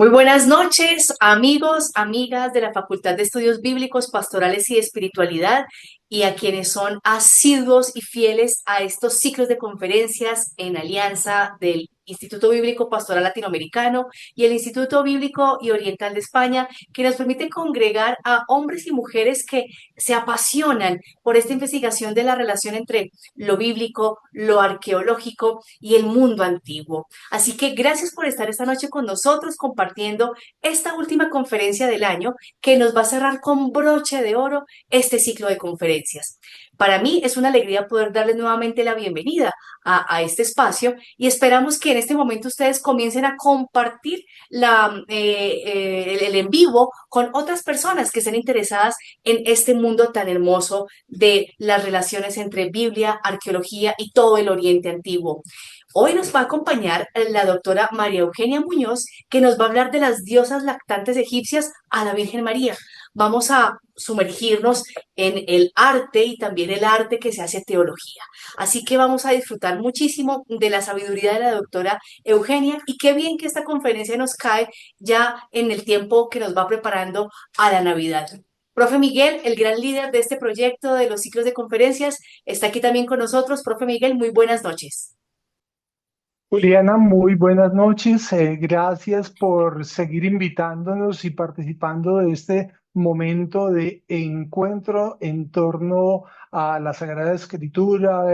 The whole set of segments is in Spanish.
Muy buenas noches, amigos, amigas de la Facultad de Estudios Bíblicos, Pastorales y de Espiritualidad, y a quienes son asiduos y fieles a estos ciclos de conferencias en alianza del Instituto Bíblico Pastoral Latinoamericano y el Instituto Bíblico y Oriental de España, que nos permite congregar a hombres y mujeres que se apasionan por esta investigación de la relación entre lo bíblico, lo arqueológico y el mundo antiguo. Así que gracias por estar esta noche con nosotros compartiendo esta última conferencia del año que nos va a cerrar con broche de oro este ciclo de conferencias. Para mí es una alegría poder darles nuevamente la bienvenida a este espacio y esperamos que en este momento ustedes comiencen a compartir el en vivo con otras personas que estén interesadas en este mundo tan hermoso de las relaciones entre Biblia, arqueología y todo el Oriente Antiguo. Hoy nos va a acompañar la doctora María Eugenia Muñoz, que nos va a hablar de las diosas lactantes egipcias a la Virgen María. Vamos a sumergirnos en el arte y también el arte que se hace teología. Así que vamos a disfrutar muchísimo de la sabiduría de la doctora Eugenia y qué bien que esta conferencia nos cae ya en el tiempo que nos va preparando a la Navidad. Profe Miguel, el gran líder de este proyecto de los ciclos de conferencias, está aquí también con nosotros. Profe Miguel, muy buenas noches. Juliana, muy buenas noches. Gracias por seguir invitándonos y participando de este momento de encuentro en torno a la Sagrada Escritura,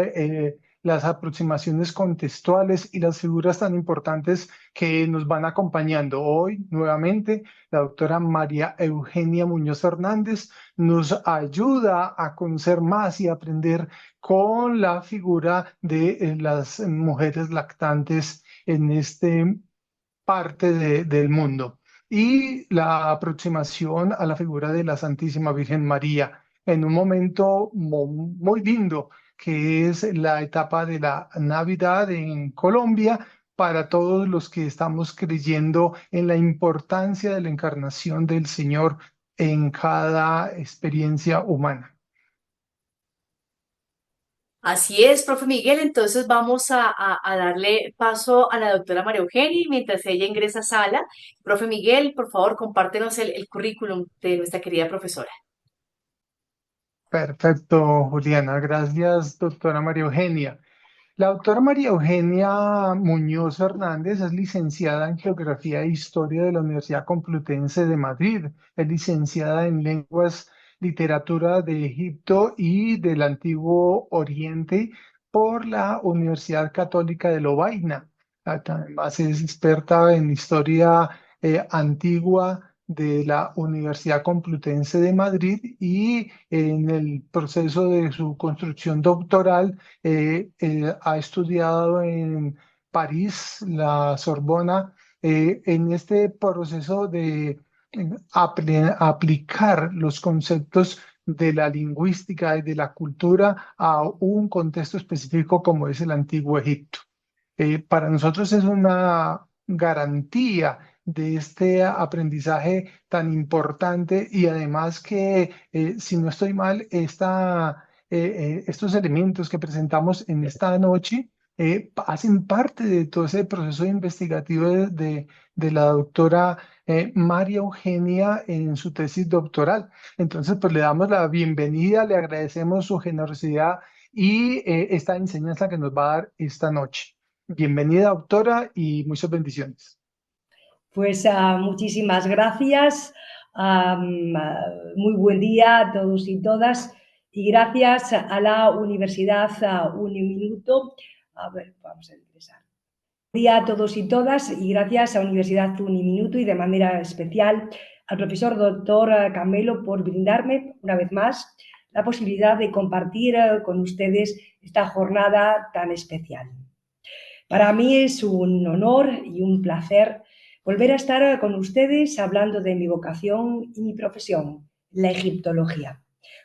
las aproximaciones contextuales y las figuras tan importantes que nos van acompañando. Hoy, nuevamente, la doctora María Eugenia Muñoz Hernández nos ayuda a conocer más y aprender con la figura de las mujeres lactantes en este parte del mundo y la aproximación a la figura de la Santísima Virgen María en un momento muy lindo que es la etapa de la Navidad en Colombia para todos los que estamos creyendo en la importancia de la encarnación del Señor en cada experiencia humana. Así es, profe Miguel. Entonces vamos a darle paso a la doctora María Eugenia y mientras ella ingresa a sala. Profe Miguel, por favor, compártenos el currículum de nuestra querida profesora. Perfecto, Juliana. Gracias, doctora María Eugenia. La doctora María Eugenia Muñoz Hernández es licenciada en Geografía e Historia de la Universidad Complutense de Madrid. Es licenciada en Lenguas, Literatura de Egipto y del Antiguo Oriente por la Universidad Católica de Lovaina. Además es experta en historia antigua de la Universidad Complutense de Madrid y en el proceso de su construcción doctoral ha estudiado en París, la Sorbona, en este proceso de aplicar los conceptos de la lingüística y de la cultura a un contexto específico como es el Antiguo Egipto. Para nosotros es una garantía de este aprendizaje tan importante y además que, si no estoy mal, estos elementos que presentamos en esta noche hacen parte de todo ese proceso investigativo de la doctora María Eugenia en su tesis doctoral. Entonces, pues le damos la bienvenida, le agradecemos su generosidad y esta enseñanza que nos va a dar esta noche. Bienvenida, doctora, y muchas bendiciones. Pues muchísimas gracias. Muy buen día a todos y todas. Y gracias a la Universidad Uniminuto. A ver, vamos a empezar. Buen día a todos y todas y gracias a Universidad Uniminuto y de manera especial al profesor doctor Camelo por brindarme una vez más la posibilidad de compartir con ustedes esta jornada tan especial. Para mí es un honor y un placer volver a estar con ustedes hablando de mi vocación y mi profesión, la egiptología.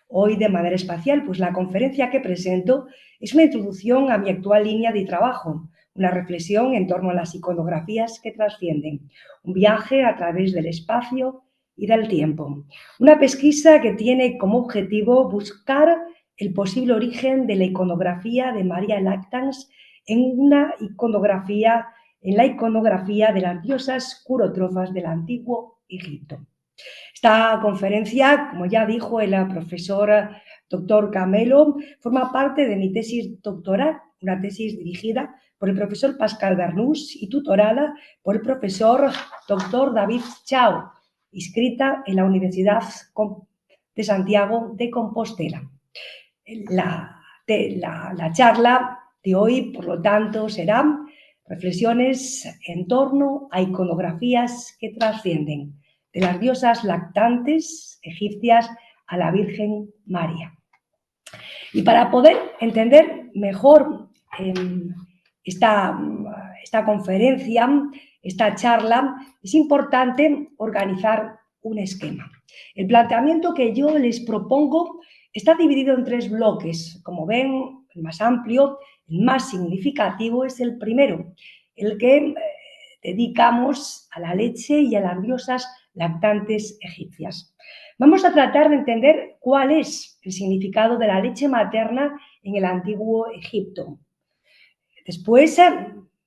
Hoy, de manera especial, pues la conferencia que presento es una introducción a mi actual línea de trabajo, una reflexión en torno a las iconografías que trascienden, un viaje a través del espacio y del tiempo. Una pesquisa que tiene como objetivo buscar el posible origen de la iconografía de María Lactans en una iconografía en la iconografía de las diosas curótrofas del antiguo Egipto. Esta conferencia, como ya dijo el profesor doctor Camelo, forma parte de mi tesis doctoral, una tesis dirigida por el profesor Pascal Bernús y tutorada por el profesor doctor David Chao, inscrita en la Universidad de Santiago de Compostela. La charla de hoy, por lo tanto, será reflexiones en torno a iconografías que trascienden de las diosas lactantes egipcias a la Virgen María. Y para poder entender mejor esta conferencia, esta charla, es importante organizar un esquema. El planteamiento que yo les propongo está dividido en 3 bloques. Como ven, el más amplio, el más significativo es el primero, el que dedicamos a la leche y a las diosas lactantes egipcias. Vamos a tratar de entender cuál es el significado de la leche materna en el antiguo Egipto. Después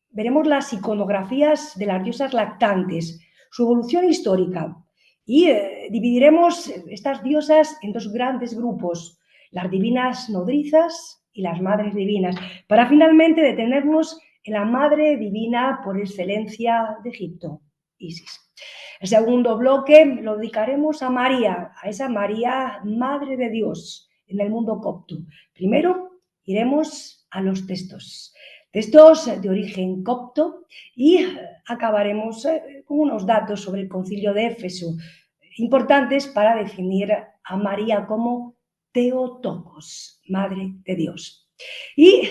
veremos las iconografías de las diosas lactantes, su evolución histórica, y dividiremos estas diosas en 2 grandes grupos, las divinas nodrizas y las madres divinas, para finalmente detenernos en la madre divina por excelencia de Egipto, Isis. El segundo bloque lo dedicaremos a María, a esa María, Madre de Dios, en el mundo copto. Primero iremos a los textos de origen copto, y acabaremos con unos datos sobre el Concilio de Éfeso, importantes para definir a María como Theotokos, Madre de Dios. Y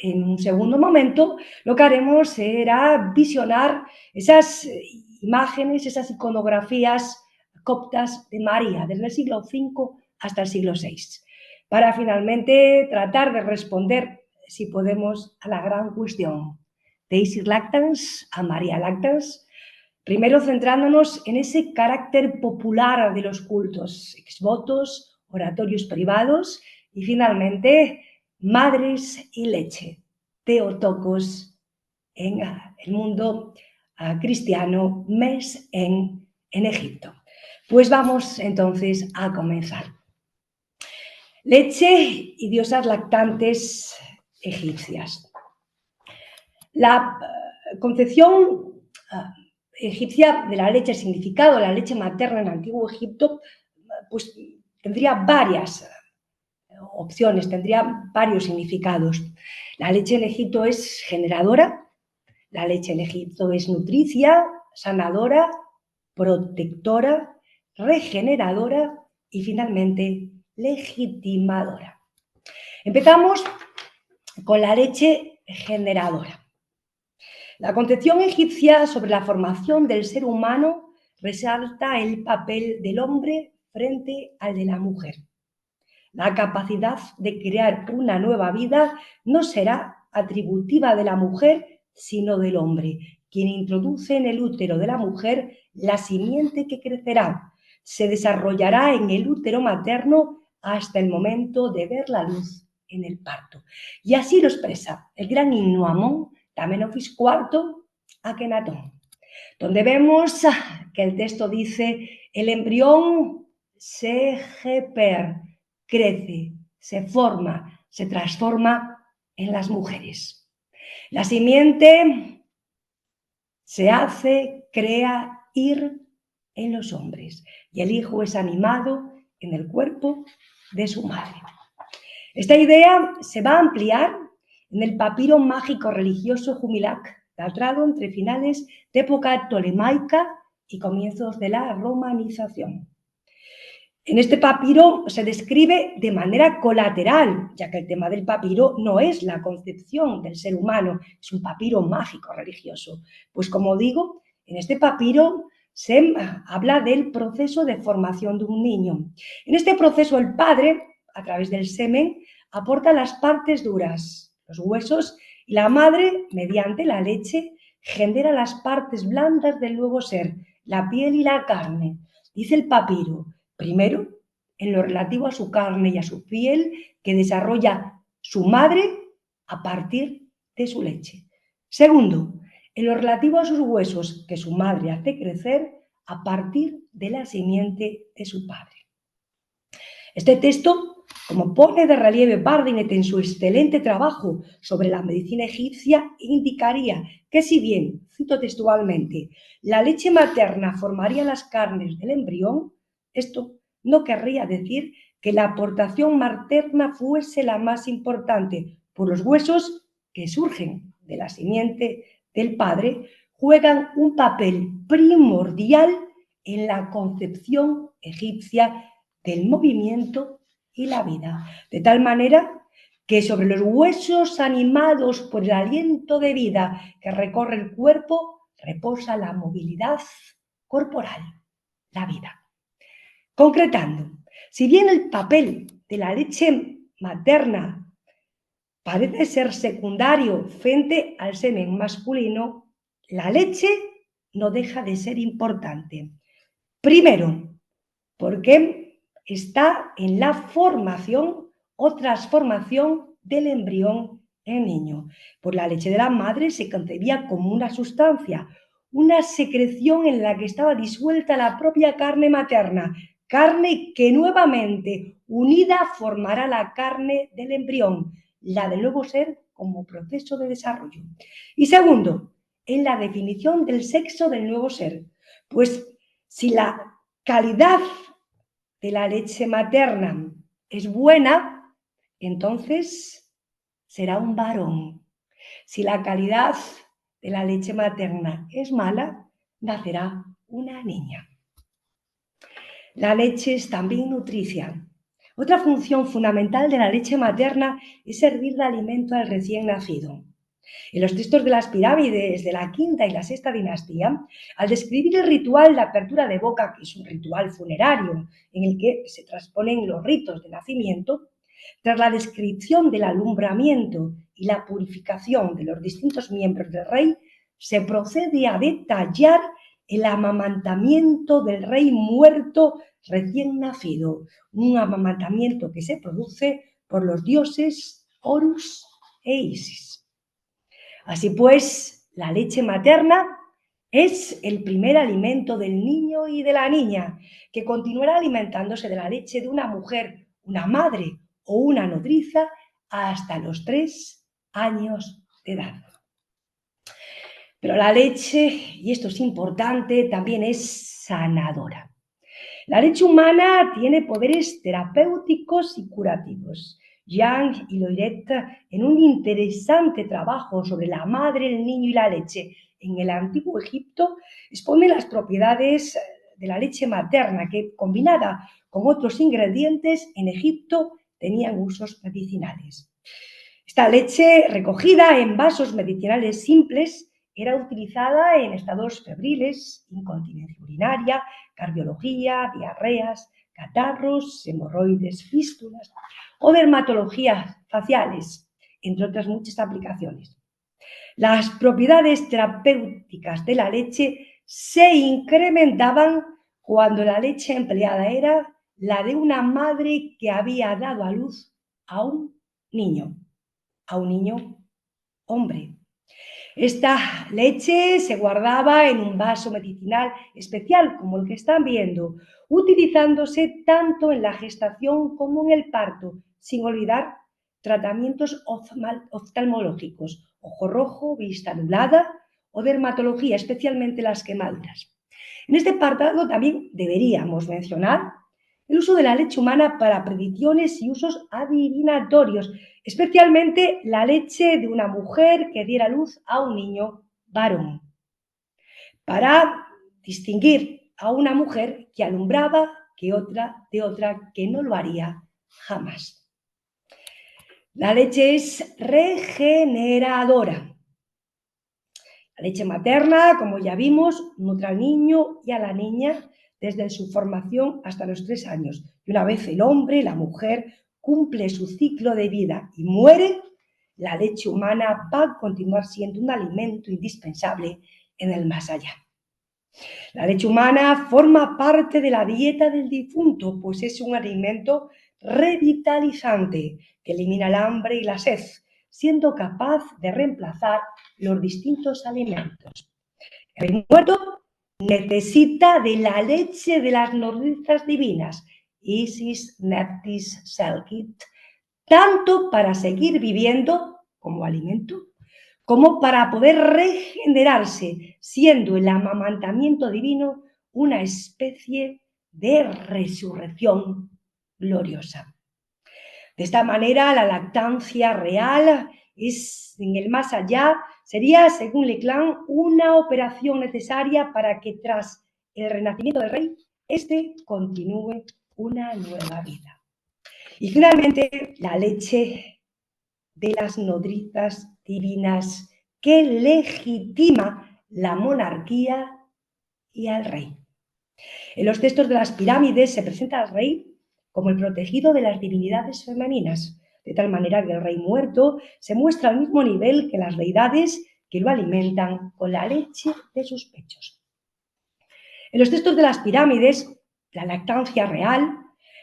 en un segundo momento lo que haremos será visionar esas imágenes, esas iconografías coptas de María, desde el siglo V hasta el siglo VI, para finalmente tratar de responder, si podemos, a la gran cuestión de Isis Lactans a María Lactans, primero centrándonos en ese carácter popular de los cultos, exvotos, oratorios privados y finalmente madres y leche, Theotokos en el mundo cristiano, mes en Egipto. Pues vamos entonces a comenzar. Leche y diosas lactantes egipcias. La concepción egipcia de la leche, el significado de la leche materna en el antiguo Egipto, pues tendría varias opciones, tendría varios significados. La leche en Egipto es generadora, la leche en Egipto es nutricia, sanadora, protectora, regeneradora y finalmente legitimadora. Empezamos con la leche generadora. La concepción egipcia sobre la formación del ser humano resalta el papel del hombre frente al de la mujer. La capacidad de crear una nueva vida no será atributiva de la mujer, sino del hombre, quien introduce en el útero de la mujer la simiente que crecerá, se desarrollará en el útero materno hasta el momento de ver la luz en el parto. Y así lo expresa el gran himno Amón de Amenofis IV, Akenatón, donde vemos que el texto dice: el embrión se crece, se forma, se transforma en las mujeres. La simiente se hace, crea, ir en los hombres, y el hijo es animado en el cuerpo de su madre. Esta idea se va a ampliar en el papiro mágico religioso Jumilac, datado entre finales de época tolemaica y comienzos de la romanización. En este papiro se describe de manera colateral, ya que el tema del papiro no es la concepción del ser humano, es un papiro mágico religioso. Pues como digo, en este papiro se habla del proceso de formación de un niño. En este proceso el padre, a través del semen, aporta las partes duras, los huesos, y la madre, mediante la leche, genera las partes blandas del nuevo ser, la piel y la carne. Dice el papiro: primero, en lo relativo a su carne y a su piel, que desarrolla su madre a partir de su leche. Segundo, en lo relativo a sus huesos que su madre hace crecer a partir de la simiente de su padre. Este texto, como pone de relieve Bardinet en su excelente trabajo sobre la medicina egipcia, indicaría que si bien, cito textualmente, la leche materna formaría las carnes del embrión, esto no querría decir que la aportación materna fuese la más importante, por los huesos que surgen de la simiente del padre juegan un papel primordial en la concepción egipcia del movimiento y la vida, de tal manera que sobre los huesos animados por el aliento de vida que recorre el cuerpo reposa la movilidad corporal, la vida. Concretando, si bien el papel de la leche materna parece ser secundario frente al semen masculino, la leche no deja de ser importante. Primero, porque está en la formación o transformación del embrión en niño. Por la leche de la madre se concebía como una sustancia, una secreción en la que estaba disuelta la propia carne materna, carne que nuevamente unida formará la carne del embrión, la del nuevo ser como proceso de desarrollo. Y segundo, en la definición del sexo del nuevo ser, pues si la calidad de la leche materna es buena, entonces será un varón. Si la calidad de la leche materna es mala, nacerá una niña. La leche es también nutricia. Otra función fundamental de la leche materna es servir de alimento al recién nacido. En los textos de las pirámides de la quinta y la sexta dinastía, al describir el ritual de apertura de boca, que es un ritual funerario en el que se transponen los ritos de nacimiento, tras la descripción del alumbramiento y la purificación de los distintos miembros del rey, se procede a detallar el amamantamiento del rey muerto recién nacido, un amamantamiento que se produce por los dioses Horus e Isis. Así pues, la leche materna es el primer alimento del niño y de la niña, que continuará alimentándose de la leche de una mujer, una madre o una nodriza hasta los 3 años de edad. Pero la leche, y esto es importante, también es sanadora. La leche humana tiene poderes terapéuticos y curativos. Yang y Loiret, en un interesante trabajo sobre la madre, el niño y la leche en el antiguo Egipto, exponen las propiedades de la leche materna que, combinada con otros ingredientes, en Egipto tenían usos medicinales. Esta leche, recogida en vasos medicinales simples, era utilizada en estados febriles, incontinencia urinaria, cardiología, diarreas, catarros, hemorroides, fístulas o dermatologías faciales, entre otras muchas aplicaciones. Las propiedades terapéuticas de la leche se incrementaban cuando la leche empleada era la de una madre que había dado a luz a un niño hombre. Esta leche se guardaba en un vaso medicinal especial, como el que están viendo, utilizándose tanto en la gestación como en el parto, sin olvidar tratamientos oftalmológicos, ojo rojo, vista nublada o dermatología, especialmente las quemaduras. En este apartado también deberíamos mencionar el uso de la leche humana para predicciones y usos adivinatorios, especialmente la leche de una mujer que diera luz a un niño varón, para distinguir a una mujer que alumbraba de otra que no lo haría jamás. La leche es regeneradora. La leche materna, como ya vimos, nutre al niño y a la niña desde su formación hasta los 3 años. Y una vez el hombre, la mujer, cumple su ciclo de vida y muere, la leche humana va a continuar siendo un alimento indispensable en el más allá. La leche humana forma parte de la dieta del difunto, pues es un alimento revitalizante que elimina el hambre y la sed, siendo capaz de reemplazar los distintos alimentos. El rey muerto necesita de la leche de las nodrizas divinas, Isis Neptis Selkit, tanto para seguir viviendo como alimento, como para poder regenerarse, siendo el amamantamiento divino una especie de resurrección gloriosa. De esta manera, la lactancia real es, en el más allá, sería, según Leclan, una operación necesaria para que tras el renacimiento del rey, éste continúe una nueva vida. Y finalmente, la leche de las nodrizas divinas que legitima la monarquía y al rey. En los textos de las pirámides se presenta al rey como el protegido de las divinidades femeninas, de tal manera que el rey muerto se muestra al mismo nivel que las deidades que lo alimentan con la leche de sus pechos. En los textos de las pirámides, la lactancia real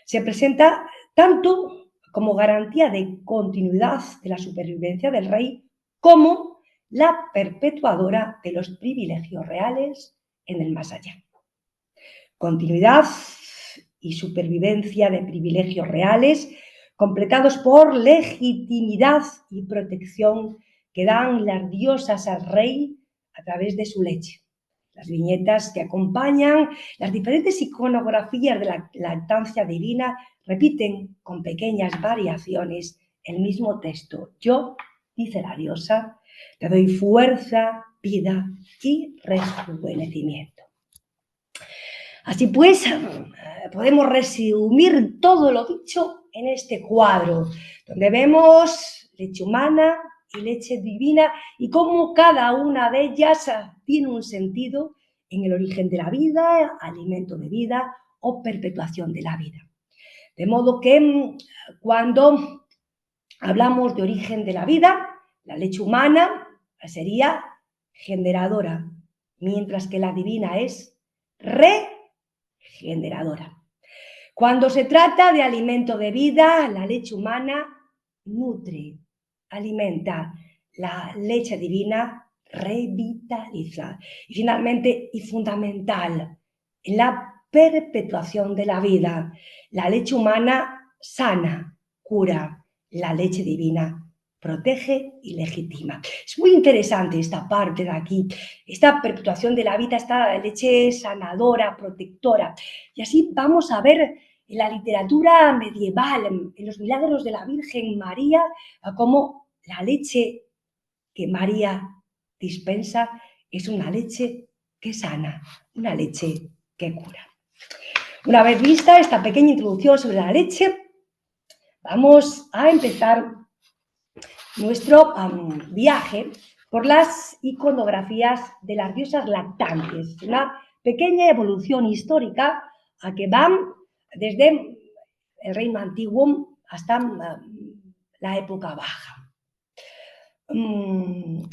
se presenta tanto como garantía de continuidad de la supervivencia del rey, como la perpetuadora de los privilegios reales en el más allá. Continuidad y supervivencia de privilegios reales, completados por legitimidad y protección que dan las diosas al rey a través de su leche. Las viñetas que acompañan las diferentes iconografías de la lactancia divina repiten con pequeñas variaciones el mismo texto. Yo, dice la diosa, te doy fuerza, vida y rejuvenecimiento. Así pues, podemos resumir todo lo dicho en este cuadro, donde vemos leche humana y leche divina y cómo cada una de ellas tiene un sentido en el origen de la vida, alimento de vida o perpetuación de la vida. De modo que cuando hablamos de origen de la vida, la leche humana sería generadora, mientras que la divina es regeneradora. Cuando se trata de alimento de vida, la leche humana nutre, alimenta, la leche divina revitaliza. Y finalmente, y fundamental, en la perpetuación de la vida, la leche humana sana, cura, la leche divina protege y legitima. Es muy interesante esta parte de aquí, esta perpetuación de la vida, esta leche sanadora, protectora. Y así vamos a ver en la literatura medieval, en los milagros de la Virgen María, cómo la leche que María dispensa es una leche que sana, una leche que cura. Una vez vista esta pequeña introducción sobre la leche, vamos a empezar nuestro viaje por las iconografías de las diosas lactantes, una pequeña evolución histórica a que van desde el reino antiguo hasta la época baja.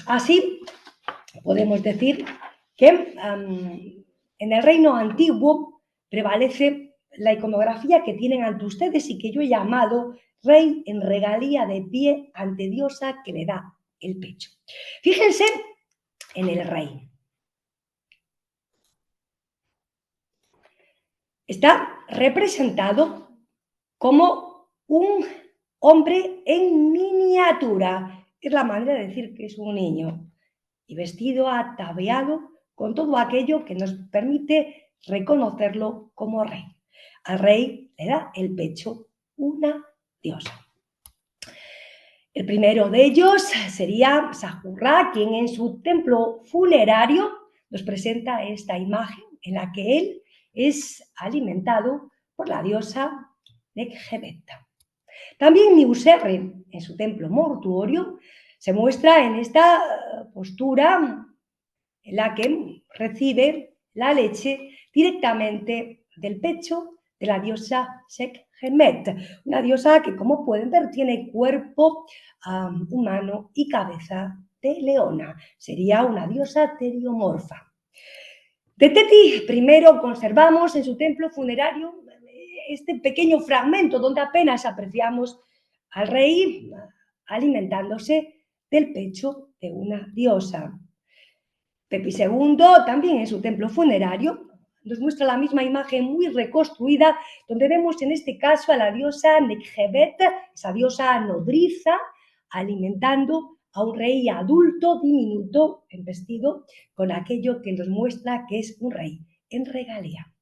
Así podemos decir que en el reino antiguo prevalece la iconografía que tienen ante ustedes y que yo he llamado rey en regalía de pie ante diosa que le da el pecho. Fíjense en el rey. Está representado como un hombre en miniatura. Es la manera de decir que es un niño. Y vestido, ataviado con todo aquello que nos permite reconocerlo como rey. Al rey le da el pecho una diosa. El primero de ellos sería Sahurra, quien en su templo funerario nos presenta esta imagen en la que él es alimentado por la diosa Nekhebet. También Niuserre, en su templo mortuorio, se muestra en esta postura en la que recibe la leche directamente del pecho de la diosa Sekhmet, una diosa que, como pueden ver, tiene cuerpo humano y cabeza de leona. Sería una diosa teriomorfa. De Teti primero conservamos en su templo funerario este pequeño fragmento donde apenas apreciamos al rey alimentándose del pecho de una diosa. Pepi II, también en su templo funerario, nos muestra la misma imagen muy reconstruida, donde vemos en este caso a la diosa Nekhebet, esa diosa nodriza, alimentando a un rey adulto, diminuto, vestido con aquello que nos muestra que es un rey en regalía.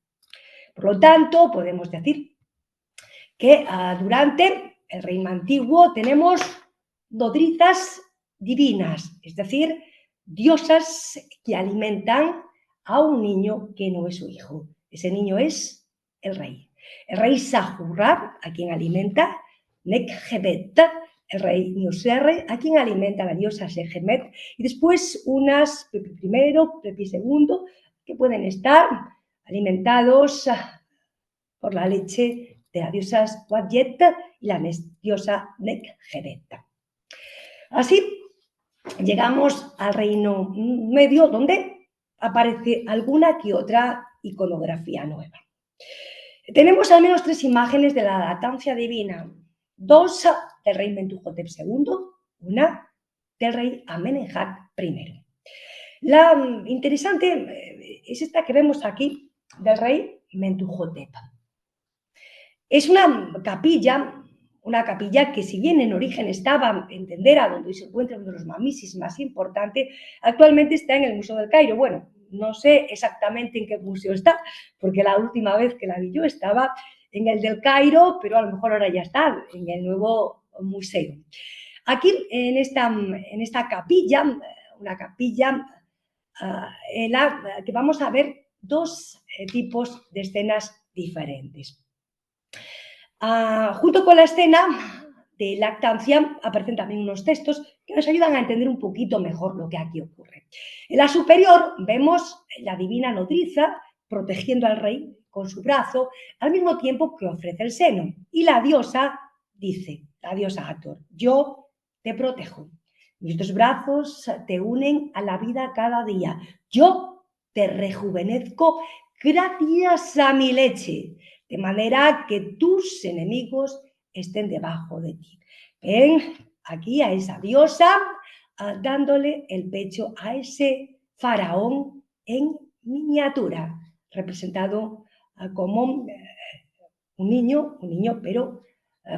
Por lo tanto, podemos decir que durante el reino antiguo tenemos nodrizas divinas, es decir, diosas que alimentan a un niño que no es su hijo. Ese niño es el rey. El rey Sahurrar, a quien alimenta, Nekhebet, el rey Nioserre, a quien alimenta la diosa Sehemet, y después unas Pepi I, Pepi II, que pueden estar alimentados por la leche de la diosa Squadjet y la diosa Nekhebet. Así llegamos al Reino Medio, donde aparece alguna que otra iconografía nueva. Tenemos al menos 3 imágenes de la lactancia divina, 2 del rey Mentuhotep II, una del rey Amenemhat I. La interesante es esta que vemos aquí del rey Mentuhotep. Es una capilla que, si bien en origen estaba en Tendera, donde se encuentra uno de los mamisis más importantes, actualmente está en el Museo del Cairo. Bueno, no sé exactamente en qué museo está, porque la última vez que la vi yo estaba en el del Cairo, pero a lo mejor ahora ya está en el nuevo museo. Aquí, en esta capilla, una capilla en la que vamos a ver 2 tipos de escenas diferentes. Junto con la escena de lactancia aparecen también unos textos que nos ayudan a entender un poquito mejor lo que aquí ocurre. En la superior vemos la divina nodriza protegiendo al rey con su brazo, al mismo tiempo que ofrece el seno. Y la diosa dice, la diosa Hathor, yo te protejo. Mis 2 brazos te unen a la vida cada día. Yo te rejuvenezco gracias a mi leche, de manera que tus enemigos estén debajo de ti. Ven aquí a esa diosa dándole el pecho a ese faraón en miniatura, representado como un niño, pero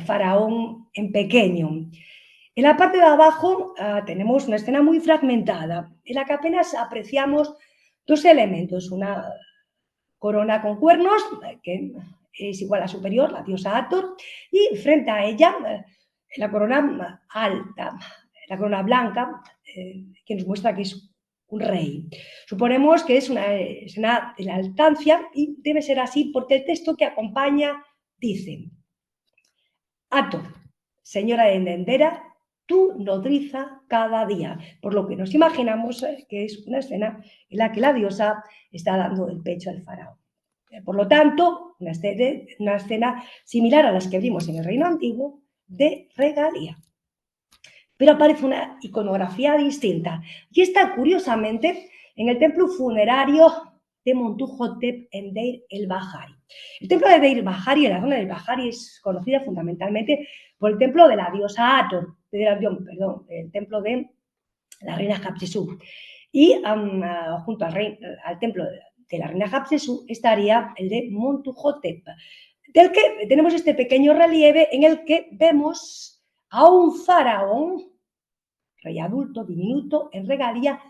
faraón en pequeño. En la parte de abajo tenemos una escena muy fragmentada, en la que apenas apreciamos 2 elementos, una corona con cuernos, que es igual a superior, la diosa Hathor, y frente a ella la corona alta, la corona blanca, que nos muestra que es un rey. Suponemos que es una escena de la lactancia y debe ser así porque el texto que acompaña dice: Hathor, señora de Tendera, tú nodriza cada día, por lo que nos imaginamos que es una escena en la que la diosa está dando el pecho al faraón. Por lo tanto, una escena similar a las que vimos en el Reino Antiguo de regalía. Pero aparece una iconografía distinta, y está curiosamente en el templo funerario de Montuhotep en Deir el-Bahari. El templo de Deir el-Bahari, en la zona del Bahari, es conocida fundamentalmente por el templo de la diosa Hathor, el templo de la reina Hatshepsut. Y junto al templo de la reina Hatshepsut estaría el de Montuhotep, del que tenemos este pequeño relieve en el que vemos a un faraón, rey adulto, diminuto, en regalía,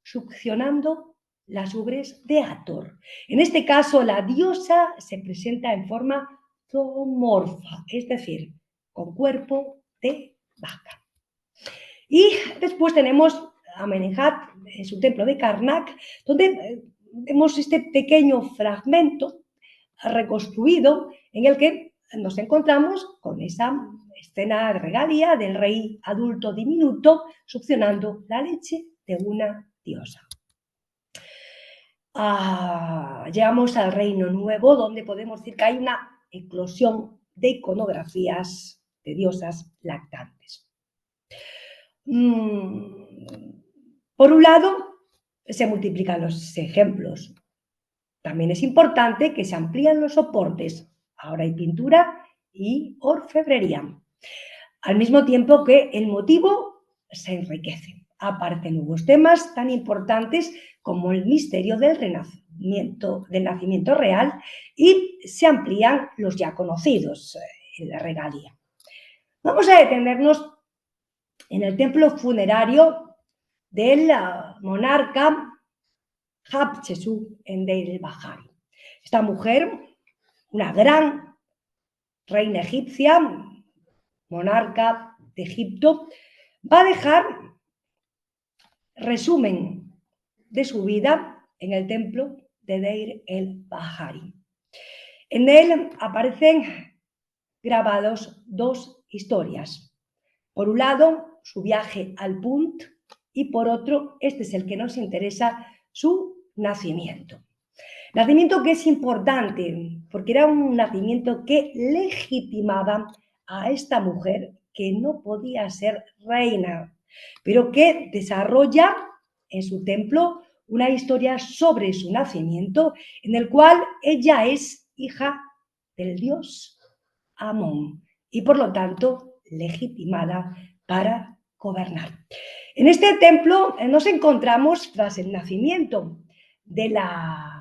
succionando las ubres de Hathor. En este caso, la diosa se presenta en forma zoomorfa, es decir, con cuerpo de vaca. Y después tenemos Amenemhat en su templo de Karnak, donde vemos este pequeño fragmento reconstruido en el que nos encontramos con esa escena de regalía del rey adulto diminuto succionando la leche de una diosa. Llegamos al Reino Nuevo, donde podemos decir que hay una eclosión de iconografías de diosas lactantes. Por un lado, se multiplican los ejemplos. También es importante que se amplíen los soportes. Ahora hay pintura y orfebrería. al mismo tiempo que el motivo se enriquece. Aparecen nuevos temas tan importantes como el misterio del nacimiento real, y se amplían los ya conocidos en la regalia. Vamos a detenernos en el templo funerario del monarca Hatshepsut en Deir el-Bahari. Esta mujer, una gran reina egipcia, monarca de Egipto, va a dejar resumen de su vida en el templo de Deir el-Bahari. En él aparecen grabados dos historias. Por un lado, su viaje al Punt, y por otro, este es el que nos interesa, su nacimiento. Nacimiento que es importante porque era un nacimiento que legitimaba a esta mujer que no podía ser reina, pero que desarrolla en su templo una historia sobre su nacimiento, en el cual ella es hija del dios Amón y por lo tanto legitimada para gobernar. En este templo nos encontramos, tras el nacimiento de la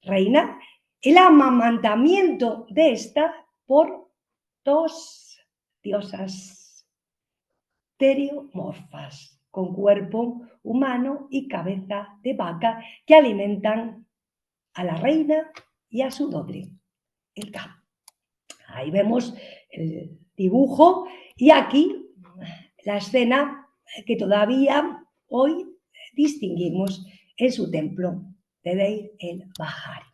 reina, el amamantamiento de esta por dos diosas teriomorfas, con cuerpo humano y cabeza de vaca, que alimentan a la reina y a su doble, el Ka. Ahí vemos el dibujo y aquí la escena que todavía hoy distinguimos en su templo de Deir el-Bahari.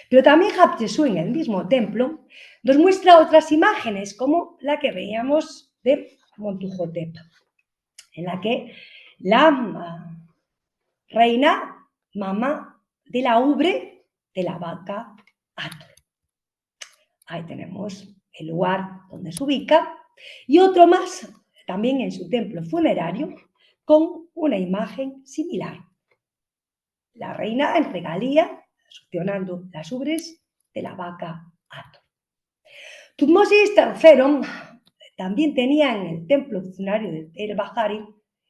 Pero también Hatshepsut, en el mismo templo, nos muestra otras imágenes, como la que veíamos de Montuhotep, en la que la reina mama de la ubre de la vaca Hathor. Ahí tenemos el lugar donde se ubica, y otro más también en su templo funerario con una imagen similar. La reina en regalía succionando las ubres de la vaca Hathor. Tutmosis III también tenía en el templo funerario de el-Bahari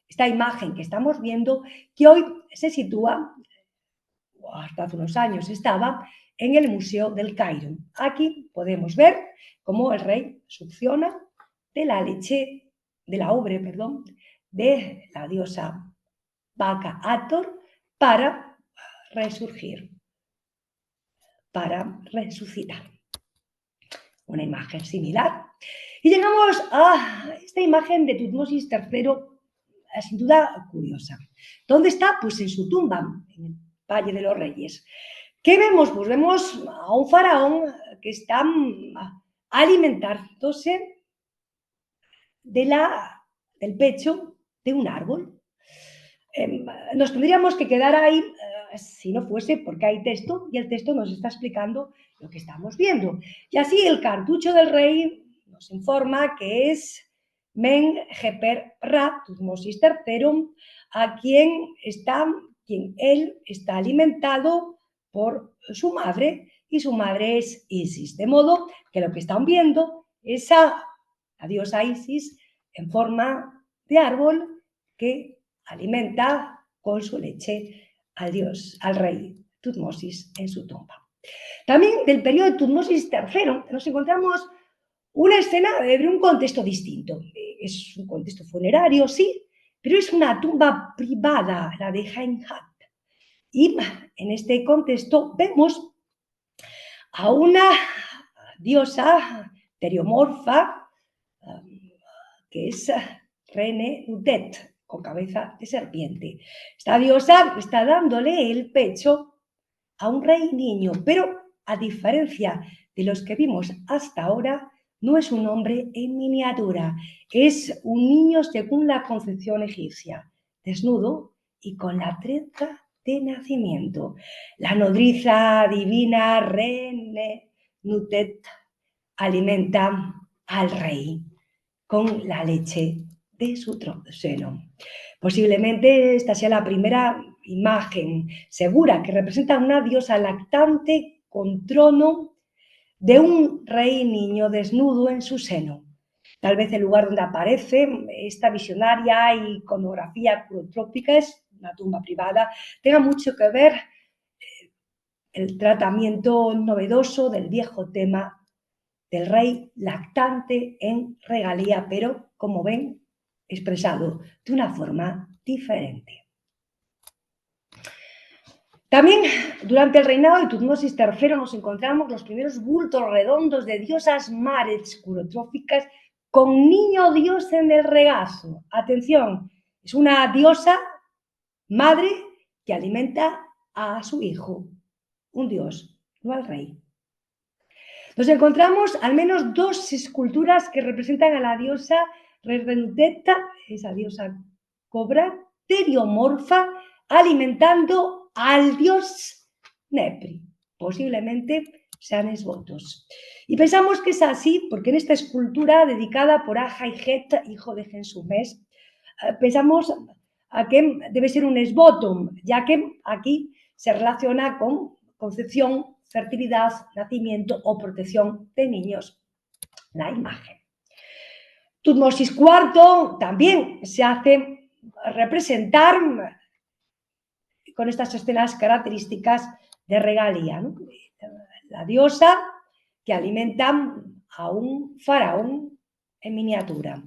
esta imagen que estamos viendo, que hoy se sitúa, o hasta hace unos años estaba, en el Museo del Cairo. Aquí podemos ver cómo el rey succiona de la leche, de la ubre, perdón, de la diosa vaca Hathor para resurgir, para resucitar. Una imagen similar. Y llegamos a esta imagen de Tutmosis III, sin duda curiosa. ¿Dónde está? Pues en su tumba, en el Valle de los Reyes. ¿Qué vemos? Pues vemos a un faraón que está alimentándose del pecho de un árbol. Nos tendríamos que quedar ahí si no fuese porque hay texto y el texto nos está explicando lo que estamos viendo. Y así el cartucho del rey nos informa que es Men-Heper-Ra, Tutmosis III, a quien él está alimentado por su madre, y su madre es Isis. De modo que lo que están viendo es a la diosa Isis en forma de árbol que alimenta con su leche al rey Tutmosis en su tumba. También del periodo de Tutmosis III nos encontramos una escena de un contexto distinto. Es un contexto funerario, sí, pero es una tumba privada, la de Hainhat. Y en este contexto vemos a una diosa teriomorfa que es Renenutet, con cabeza de serpiente. Esta diosa está dándole el pecho a un rey niño, pero a diferencia de los que vimos hasta ahora, no es un hombre en miniatura, es un niño según la concepción egipcia, desnudo y con la trenza de nacimiento. La nodriza divina Renenutet alimenta al rey con la leche de su seno. Posiblemente esta sea la primera imagen segura que representa una diosa lactante con trono de un rey niño desnudo en su seno. Tal vez el lugar donde aparece esta visionaria iconografía curotrópica es una tumba privada, tenga mucho que ver el tratamiento novedoso del viejo tema del rey lactante en regalía, pero, como ven, expresado de una forma diferente. También durante el reinado de Tutmosis III nos encontramos los primeros bultos redondos de diosas mares curotróficas con niño dios en el regazo. Atención, es una diosa madre que alimenta a su hijo, un dios, no al rey. Nos encontramos al menos 2 esculturas que representan a la diosa Renuteta, esa diosa cobra, teriomorfa, alimentando al dios Nepri. Posiblemente sean esvotos. Y pensamos que es así porque en esta escultura dedicada por Ajaijet, hijo de Gensumes, pensamos a que debe ser un esvotum, ya que aquí se relaciona con concepción, fertilidad, nacimiento o protección de niños, la imagen. Tutmosis IV también se hace representar con estas escenas características de regalía, ¿no? La diosa que alimenta a un faraón en miniatura.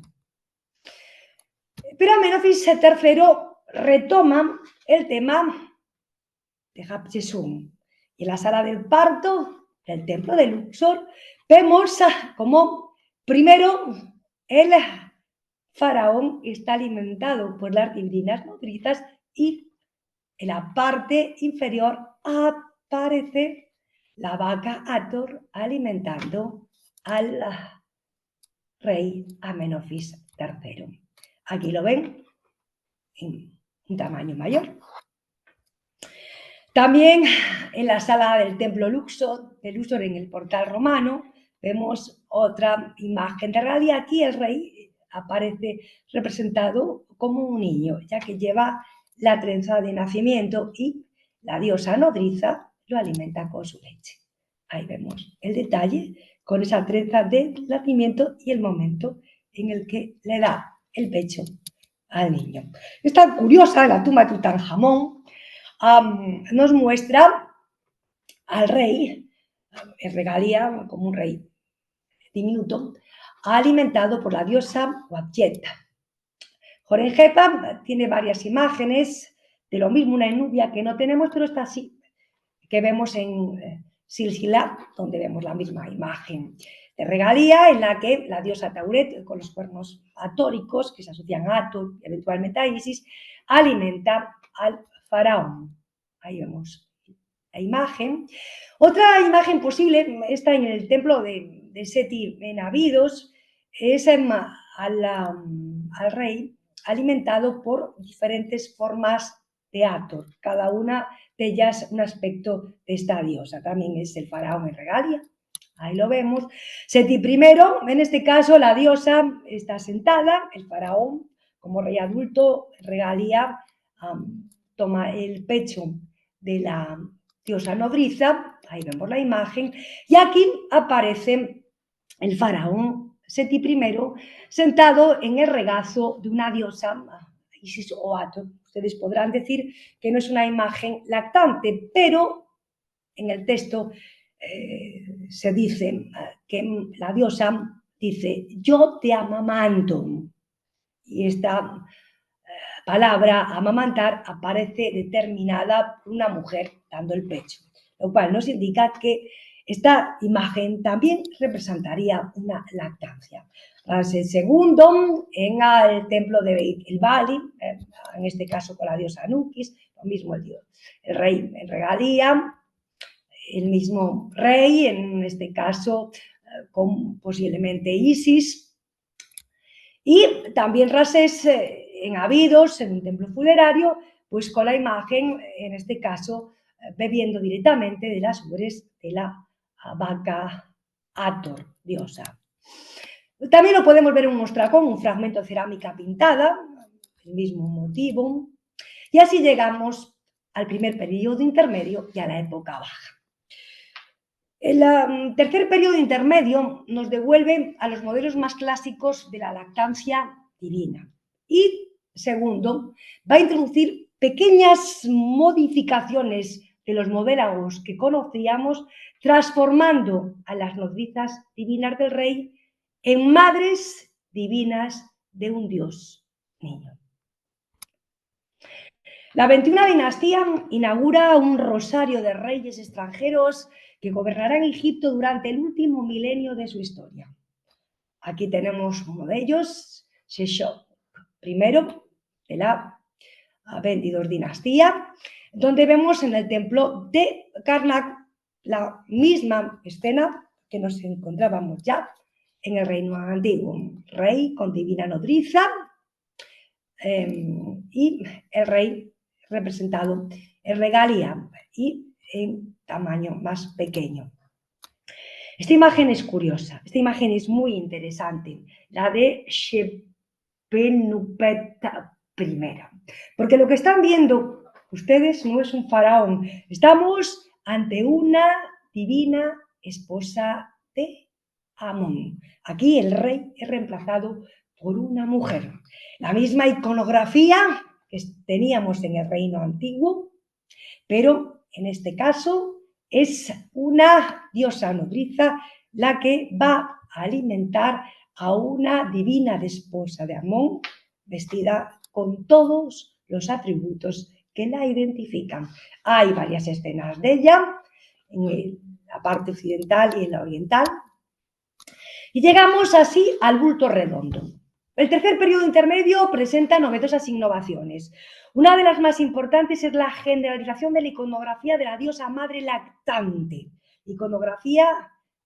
Pero Amenofis III retoma el tema de Hatshepsut. Y en la sala del parto del templo de Luxor vemos como primero el faraón está alimentado por las divinas nodrizas y en la parte inferior aparece la vaca Hathor alimentando al rey Amenofis III. Aquí lo ven en un tamaño mayor. También en la sala del templo de Luxor, en el portal romano, vemos otra imagen de regalía. Aquí el rey aparece representado como un niño, ya que lleva la trenza de nacimiento y la diosa nodriza lo alimenta con su leche. Ahí vemos el detalle con esa trenza de nacimiento y el momento en el que le da el pecho al niño. Esta curiosa, la tumba de Tutankamón, nos muestra al rey, en regalía como un rey diminuto, alimentado por la diosa Huapjet. Horemheb tiene varias imágenes de lo mismo, una en Nubia que no tenemos, pero está así, que vemos en Silsila, donde vemos la misma imagen de regalía en la que la diosa Tauret, con los cuernos atóricos que se asocian a Hathor y eventualmente a Isis, alimenta al faraón. Ahí vemos la imagen. Otra imagen posible está en el templo de Seti en Abidos, es al rey alimentado por diferentes formas de Hathor, cada una de ellas un aspecto de esta diosa. También es el faraón en regalia, ahí lo vemos. Seti I, en este caso la diosa está sentada, el faraón como rey adulto en regalia toma el pecho de la diosa nodriza, ahí vemos la imagen, y aquí aparece el faraón Seti I sentado en el regazo de una diosa, Isis o Hathor. Ustedes podrán decir que no es una imagen lactante, pero en el texto se dice que la diosa dice, yo te amamanto, y esta palabra amamantar aparece determinada por una mujer dando el pecho, lo cual nos indica que esta imagen también representaría una lactancia. Ramsés II en el templo de Beit el Bali, en este caso con la diosa Anukis, lo mismo el rey en regalía, el mismo rey, en este caso con posiblemente Isis, y también Ramsés en Abidos, en un templo funerario, pues con la imagen, en este caso, bebiendo directamente de las ubres de la vaca Hathor, diosa. También lo podemos ver en un mostracón, un fragmento de cerámica pintada, el mismo motivo, y así llegamos al primer periodo intermedio y a la época baja. El tercer periodo intermedio nos devuelve a los modelos más clásicos de la lactancia divina. Y segundo, va a introducir pequeñas modificaciones de los modelos que conocíamos, transformando a las nodrizas divinas del rey en madres divinas de un Dios niño. La 21 dinastía inaugura un rosario de reyes extranjeros que gobernarán Egipto durante el último milenio de su historia. Aquí tenemos uno de ellos, Sheshonq I de la 22 dinastía, donde vemos en el templo de Karnak la misma escena que nos encontrábamos ya en el reino antiguo. Rey con divina nodriza y el rey representado en regalia y en tamaño más pequeño. Esta imagen es curiosa, esta imagen es muy interesante, la de Shepenupet I, porque lo que están viendo ustedes no es un faraón, estamos ante una divina esposa de Amón. Aquí el rey es reemplazado por una mujer. La misma iconografía que teníamos en el reino antiguo, pero en este caso es una diosa nodriza la que va a alimentar a una divina esposa de Amón, vestida con todos los atributos que la identifican. Hay varias escenas de ella en la parte occidental y en la oriental. Y llegamos así al bulto redondo. El tercer periodo intermedio presenta novedosas innovaciones. Una de las más importantes es la generalización de la iconografía de la diosa madre lactante, iconografía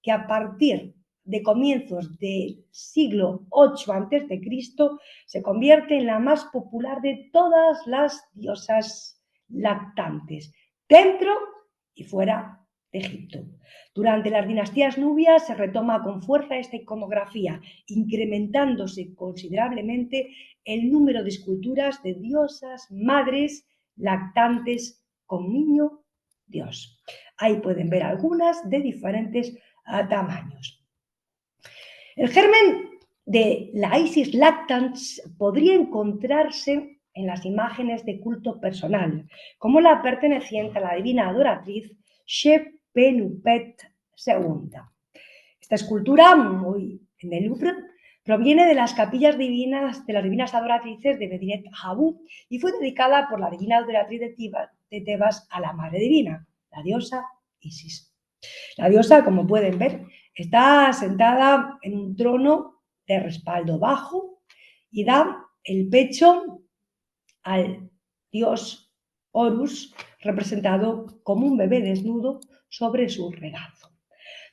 que a partir de comienzos del siglo VIII a.C. se convierte en la más popular de todas las diosas lactantes, dentro y fuera de Egipto. Durante las dinastías nubias se retoma con fuerza esta iconografía, incrementándose considerablemente el número de esculturas de diosas madres lactantes con niño Dios. Ahí pueden ver algunas de diferentes tamaños. El germen de la Isis lactans podría encontrarse en las imágenes de culto personal, como la perteneciente a la divina adoratriz Shepenupet II. Esta escultura, muy en el Louvre, proviene de las capillas divinas de las divinas adoratrices de Medinet Habu y fue dedicada por la divina adoratriz de Tebas a la Madre Divina, la diosa Isis. La diosa, como pueden ver, está sentada en un trono de respaldo bajo y da el pecho al dios Horus, representado como un bebé desnudo sobre su regazo.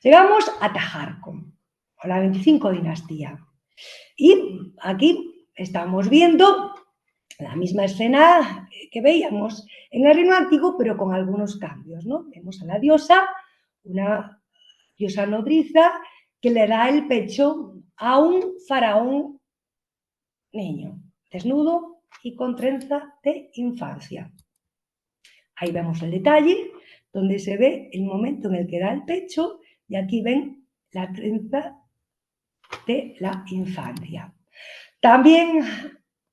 Llegamos a Taharqa, a la 25 dinastía. Y aquí estamos viendo la misma escena que veíamos en el reino antiguo, pero con algunos cambios, ¿no? Vemos a la diosa, una diosa nodriza, que le da el pecho a un faraón niño, desnudo y con trenza de infancia. Ahí vemos el detalle, donde se ve el momento en el que da el pecho, y aquí ven la trenza de la infancia. También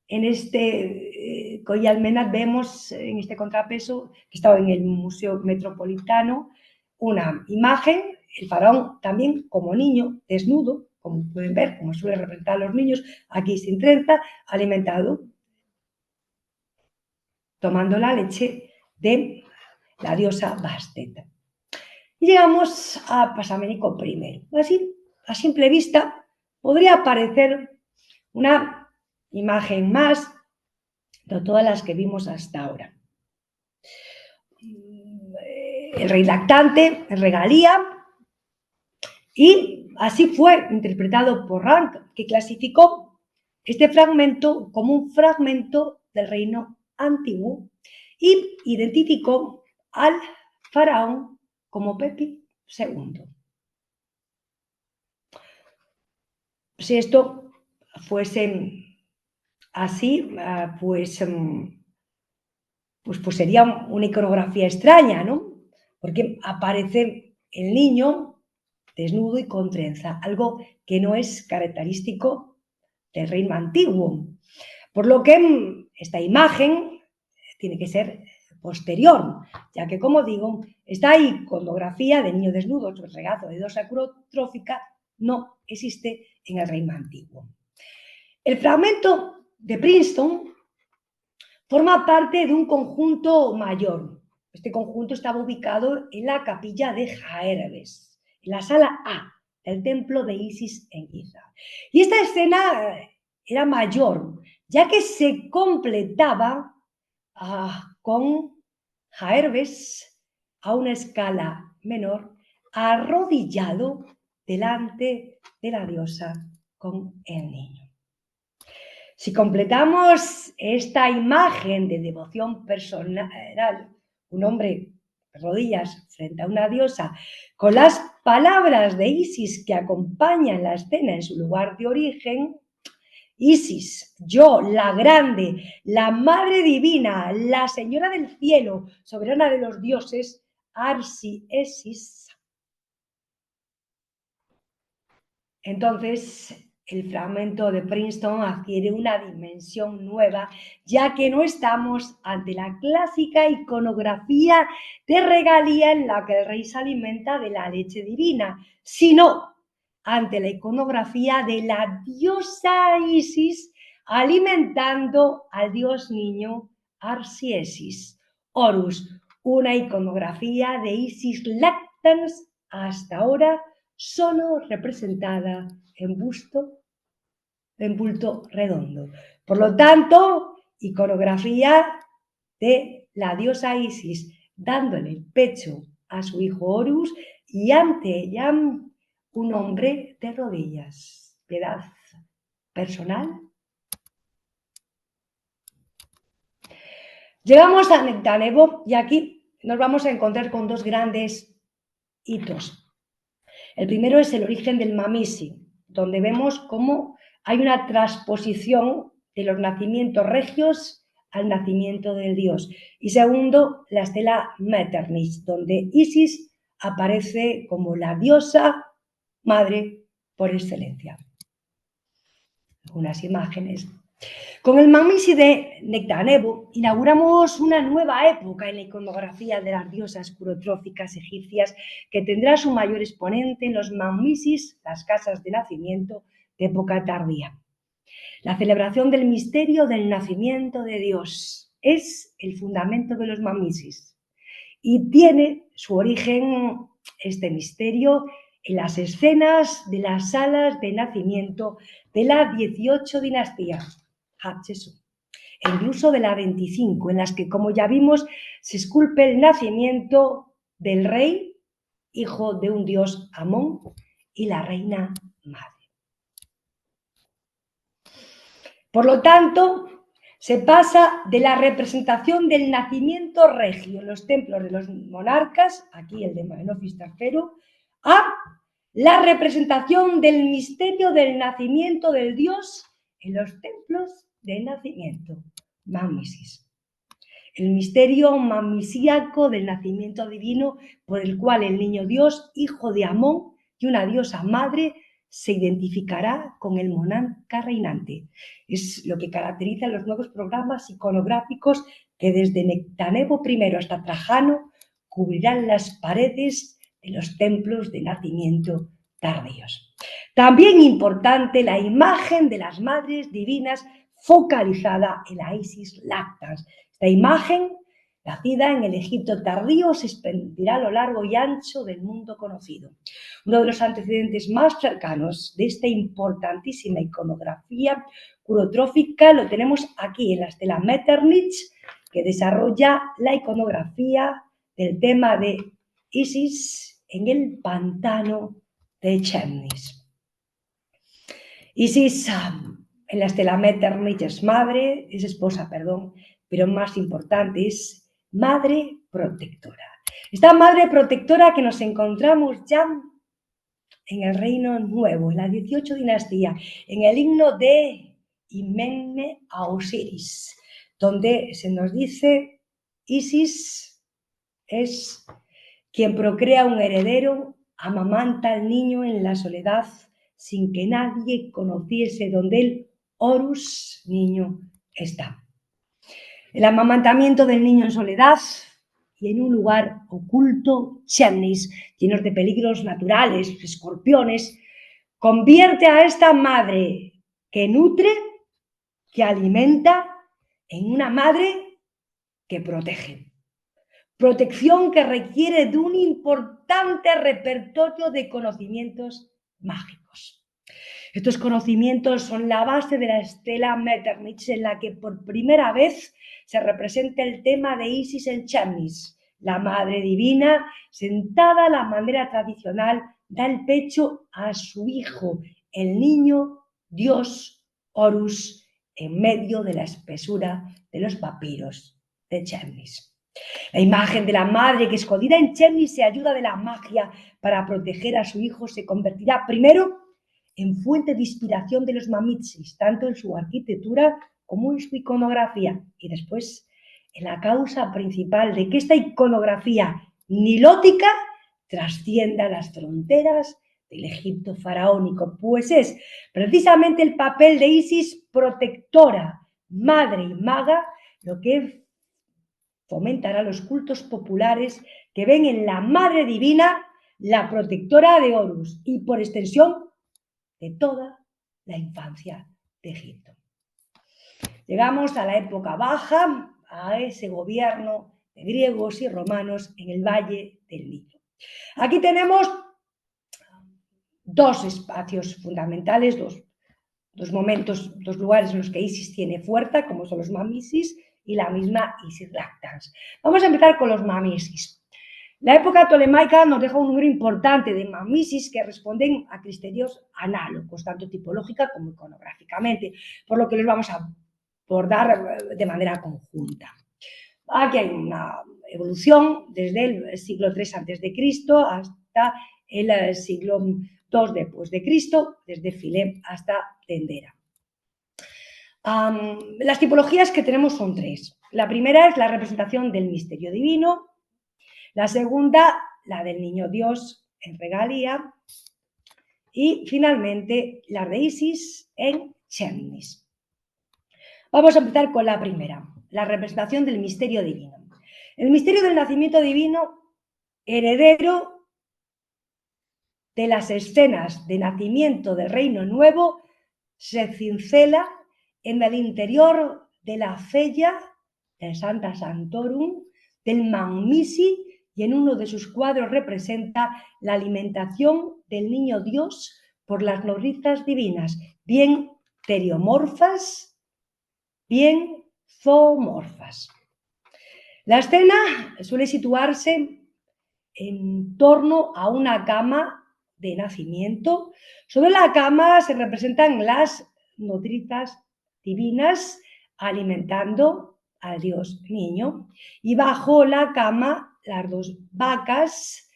en este Coyalmenat vemos en este contrapeso que estaba en el Museo Metropolitano una imagen, el faraón también como niño, desnudo, como pueden ver, como suele representar a los niños, aquí sin trenza, alimentado, tomando la leche de la diosa Bastet. Y llegamos a Pasamenico I. Así, a simple vista, podría parecer una imagen más de todas las que vimos hasta ahora. El rey lactante, en regalía, y así fue interpretado por Rank, que clasificó este fragmento como un fragmento del reino antiguo y identificó al faraón como Pepi II. Si esto fuese así, pues sería una iconografía extraña, ¿no? Porque aparece el niño desnudo y con trenza, algo que no es característico del reino antiguo. Por lo que esta imagen tiene que ser posterior, ya que, como digo, esta iconografía de niño desnudo sobre regazo de diosa curotrófica no existe en el reino antiguo. El fragmento de Princeton forma parte de un conjunto mayor. Este conjunto estaba ubicado en la capilla de Jaerbes, en la sala A del templo de Isis en Giza. Y esta escena era mayor, ya que se completaba con Jaerbes a una escala menor, arrodillado delante de la diosa con el niño. Si completamos esta imagen de devoción personal, un hombre de rodillas frente a una diosa, con las palabras de Isis que acompañan la escena en su lugar de origen, Isis, yo, la grande, la Madre Divina, la Señora del Cielo, soberana de los dioses, Arsi-Esis. Entonces, el fragmento de Princeton adquiere una dimensión nueva, ya que no estamos ante la clásica iconografía de regalía en la que el rey se alimenta de la leche divina, sino ante la iconografía de la diosa Isis alimentando al dios niño Arsi-Esis, Horus, una iconografía de Isis lactans hasta ahora solo representada en bulto redondo. Por lo tanto, iconografía de la diosa Isis dándole el pecho a su hijo Horus y ante ella un hombre de rodillas. Piedad personal. Llegamos a Nectanebo y aquí nos vamos a encontrar con dos grandes hitos. El primero es el origen del Mamisi, donde vemos cómo hay una transposición de los nacimientos regios al nacimiento del dios. Y segundo, la estela Metternich, donde Isis aparece como la diosa madre por excelencia. Algunas imágenes. Con el Mamisi de Nectanebo inauguramos una nueva época en la iconografía de las diosas curotróficas egipcias que tendrá su mayor exponente en los Mamisis, las casas de nacimiento de época tardía. La celebración del misterio del nacimiento de Dios es el fundamento de los Mamisis y tiene su origen este misterio en las escenas de las salas de nacimiento de la 18 dinastía. Hatshepsut, e incluso de la 25, en las que, como ya vimos, se esculpe el nacimiento del rey, hijo de un dios Amón, y la reina madre. Por lo tanto, se pasa de la representación del nacimiento regio en los templos de los monarcas, aquí el de Menofis III, a la representación del misterio del nacimiento del dios en los templos de nacimiento, Mamisis. El misterio mamisíaco del nacimiento divino por el cual el niño Dios, hijo de Amón y una diosa madre, se identificará con el monarca reinante. Es lo que caracteriza los nuevos programas iconográficos que desde Nectanebo I hasta Trajano cubrirán las paredes de los templos de nacimiento tardíos. También importante la imagen de las madres divinas focalizada en la Isis lactans. Esta imagen, nacida en el Egipto tardío, se expandirá a lo largo y ancho del mundo conocido. Uno de los antecedentes más cercanos de esta importantísima iconografía curotrófica lo tenemos aquí en la estela Metternich, que desarrolla la iconografía del tema de Isis en el pantano de Chemnis. Isis en la estela Metternich es esposa, pero más importante es madre protectora. Esta madre protectora que nos encontramos ya en el Reino Nuevo, en la 18 dinastía, en el himno de Imenme a Osiris, donde se nos dice Isis es Quien procrea un heredero amamanta al niño en la soledad sin que nadie conociese donde el Horus, niño, está. El amamantamiento del niño en soledad y en un lugar oculto, Chemnis, llenos de peligros naturales, escorpiones, convierte a esta madre que nutre, que alimenta, en una madre que protege. Protección que requiere de un importante repertorio de conocimientos mágicos. Estos conocimientos son la base de la estela Metternich, en la que por primera vez se representa el tema de Isis en Chemnis. La Madre Divina, sentada a la manera tradicional, da el pecho a su hijo, el niño Dios Horus, en medio de la espesura de los papiros de Chemnis. La imagen de la madre que, escondida en Chemnis, se ayuda de la magia para proteger a su hijo, se convertirá primero en fuente de inspiración de los mamitsis, tanto en su arquitectura como en su iconografía, y después en la causa principal de que esta iconografía nilótica trascienda las fronteras del Egipto faraónico, pues es precisamente el papel de Isis, protectora, madre y maga, lo que fomentará los cultos populares que ven en la Madre Divina la protectora de Horus y, por extensión, de toda la infancia de Egipto. Llegamos a la época baja, a ese gobierno de griegos y romanos en el Valle del Nilo. Aquí tenemos dos espacios fundamentales, dos momentos, dos lugares en los que Isis tiene fuerza, como son los mamisis y la misma Isis lactans. Vamos a empezar con los mamisis. La época tolemaica nos deja un número importante de mamisis que responden a criterios análogos, tanto tipológica como iconográficamente, por lo que los vamos a abordar de manera conjunta. Aquí hay una evolución desde el siglo III a.C. hasta el siglo II después de Cristo, desde Filé hasta Dendera. Las tipologías que tenemos son tres. La primera es la representación del misterio divino, la segunda, la del niño Dios en regalía, y finalmente la de Isis en Chemnis. Vamos a empezar con la primera, la representación del misterio divino. El misterio del nacimiento divino, heredero de las escenas de nacimiento del reino nuevo, se cincela en el interior de la cella del Santa Sanctorum, del Mamisi, y en uno de sus cuadros representa la alimentación del niño Dios por las nodrizas divinas, bien teriomorfas, bien zoomorfas. La escena suele situarse en torno a una cama de nacimiento. Sobre la cama se representan las nodrizas divinas alimentando al Dios niño, y bajo la cama las dos vacas,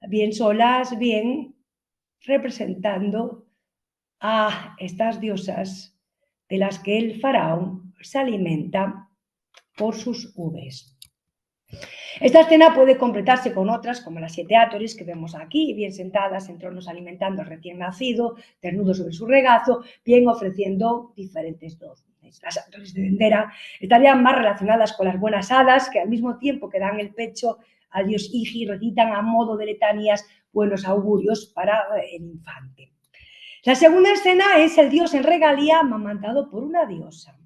bien solas, bien representando a estas diosas de las que el faraón se alimenta por sus ubres. Esta escena puede completarse con otras, como las 7 átoris que vemos aquí, bien sentadas en tronos alimentando al recién nacido, desnudos sobre su regazo, bien ofreciendo diferentes dones. Las átoris de Dendera estarían más relacionadas con las buenas hadas, que al mismo tiempo que dan el pecho al dios Igi, recitan a modo de letanías buenos augurios para el infante. La segunda escena es el dios en regalía amamantado por una diosa.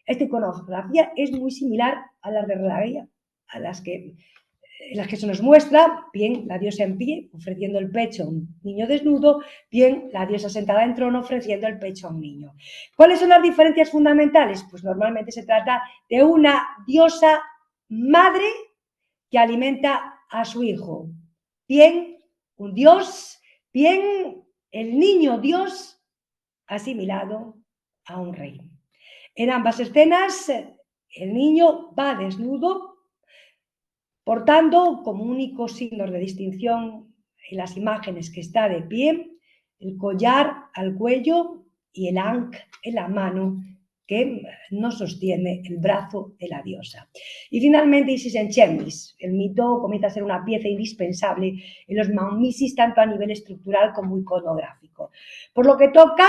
Esta iconografía es muy similar a la de regalía, en las que se nos muestra bien la diosa en pie ofreciendo el pecho a un niño desnudo, bien la diosa sentada en trono ofreciendo el pecho a un niño. ¿Cuáles son las diferencias fundamentales? Pues normalmente se trata de una diosa madre que alimenta a su hijo, bien un dios, bien el niño Dios asimilado a un rey. En ambas escenas el niño va desnudo, portando como único signo de distinción en las imágenes que está de pie, el collar al cuello y el ankh en la mano, que no sostiene el brazo de la diosa. Y finalmente Isis en Chemnis. El mito comienza a ser una pieza indispensable en los mamisis, tanto a nivel estructural como iconográfico. Por lo que toca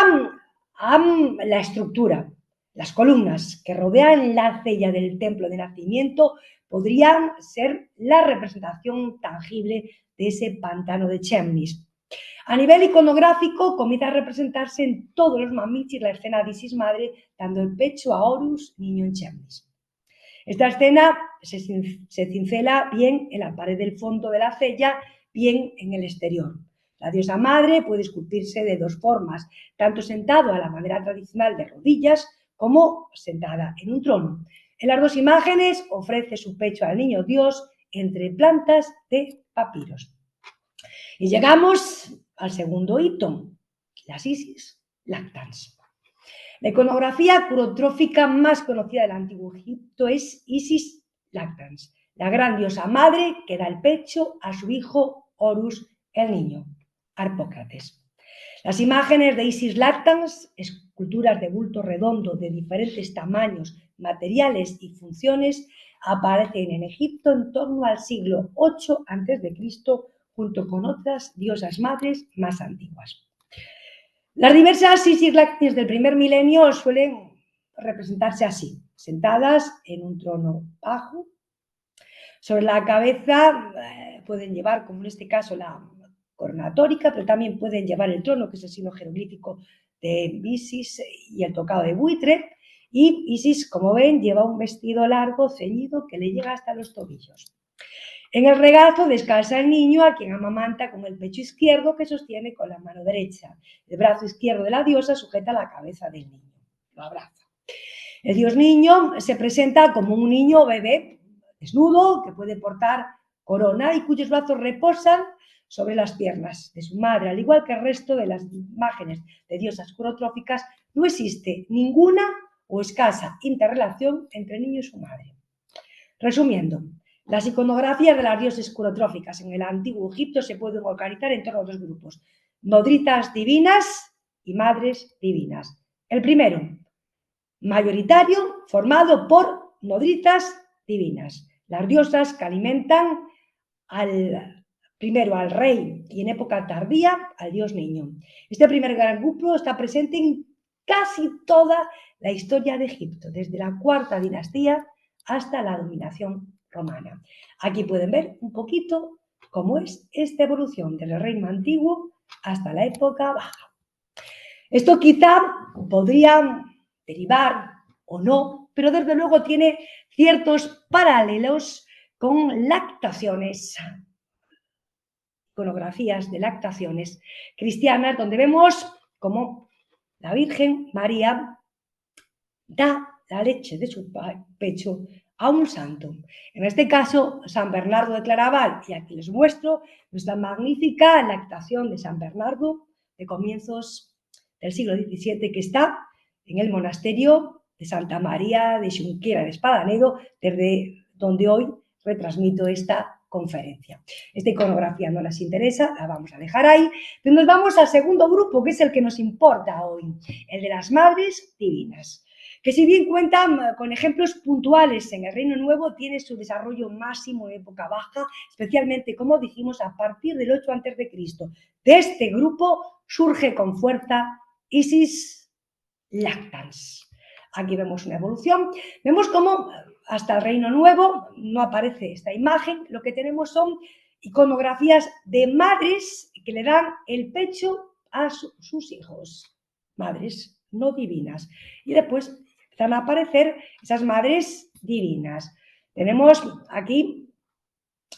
a la estructura, las columnas que rodean la cella del templo de nacimiento podrían ser la representación tangible de ese pantano de Chemnis. A nivel iconográfico, comienza a representarse en todos los mamitis la escena de Isis madre dando el pecho a Horus, niño en Chemnis. Esta escena se cincela bien en la pared del fondo de la cella, bien en el exterior. La diosa madre puede esculpirse de dos formas, tanto sentado a la manera tradicional de rodillas como sentada en un trono. En las dos imágenes ofrece su pecho al niño Dios entre plantas de papiros. Y llegamos al segundo hito, las Isis lactans. La iconografía curotrófica más conocida del Antiguo Egipto es Isis lactans, la gran diosa madre que da el pecho a su hijo Horus, el niño, Harpócrates. Las imágenes de Isis lactans, esculturas de bulto redondo de diferentes tamaños, materiales y funciones, aparecen en Egipto en torno al siglo VIII a.C., junto con otras diosas madres más antiguas. Las diversas Isis lactans del primer milenio suelen representarse así, sentadas en un trono bajo. Sobre la cabeza pueden llevar, como en este caso, la corona tórica, pero también pueden llevar el trono, que es el signo jeroglífico de Isis, y el tocado de buitre. Y Isis, como ven, lleva un vestido largo, ceñido, que le llega hasta los tobillos. En el regazo descansa el niño, a quien amamanta con el pecho izquierdo que sostiene con la mano derecha. El brazo izquierdo de la diosa sujeta la cabeza del niño, lo abraza. El dios niño se presenta como un niño bebé, desnudo, que puede portar corona y cuyos brazos reposan sobre las piernas de su madre. Al igual que el resto de las imágenes de diosas curotróficas, no existe ninguna o escasa interrelación entre el niño y su madre. Resumiendo, las iconografías de las diosas curotróficas en el Antiguo Egipto se pueden organizar en torno a dos grupos: nodrizas divinas y madres divinas. El primero, mayoritario, formado por nodrizas divinas, las diosas que alimentan primero al rey y en época tardía al dios niño. Este primer gran grupo está presente en casi toda la historia de Egipto, desde la cuarta dinastía hasta la dominación romana. Aquí pueden ver un poquito cómo es esta evolución desde el reino antiguo hasta la época baja. Esto quizá podría derivar o no, pero desde luego tiene ciertos paralelos con lactaciones, iconografías de lactaciones cristianas, donde vemos cómo la Virgen María da la leche de su pecho a un santo. En este caso, San Bernardo de Claraval, y aquí les muestro nuestra magnífica lactación de San Bernardo de comienzos del siglo XVII, que está en el monasterio de Santa María de Xunquera de Espadanedo, desde donde hoy retransmito esta conferencia. Esta iconografía no les interesa, la vamos a dejar ahí, pero nos vamos al segundo grupo, que es el que nos importa hoy, el de las madres divinas, que si bien cuentan con ejemplos puntuales en el Reino Nuevo, tiene su desarrollo máximo en época baja, especialmente, como dijimos, a partir del 8 a.C. De este grupo surge con fuerza Isis lactans. Aquí vemos una evolución. Vemos cómo hasta el Reino Nuevo no aparece esta imagen. Lo que tenemos son iconografías de madres que le dan el pecho a sus hijos. Madres no divinas. Y después empiezan a aparecer esas madres divinas. Tenemos aquí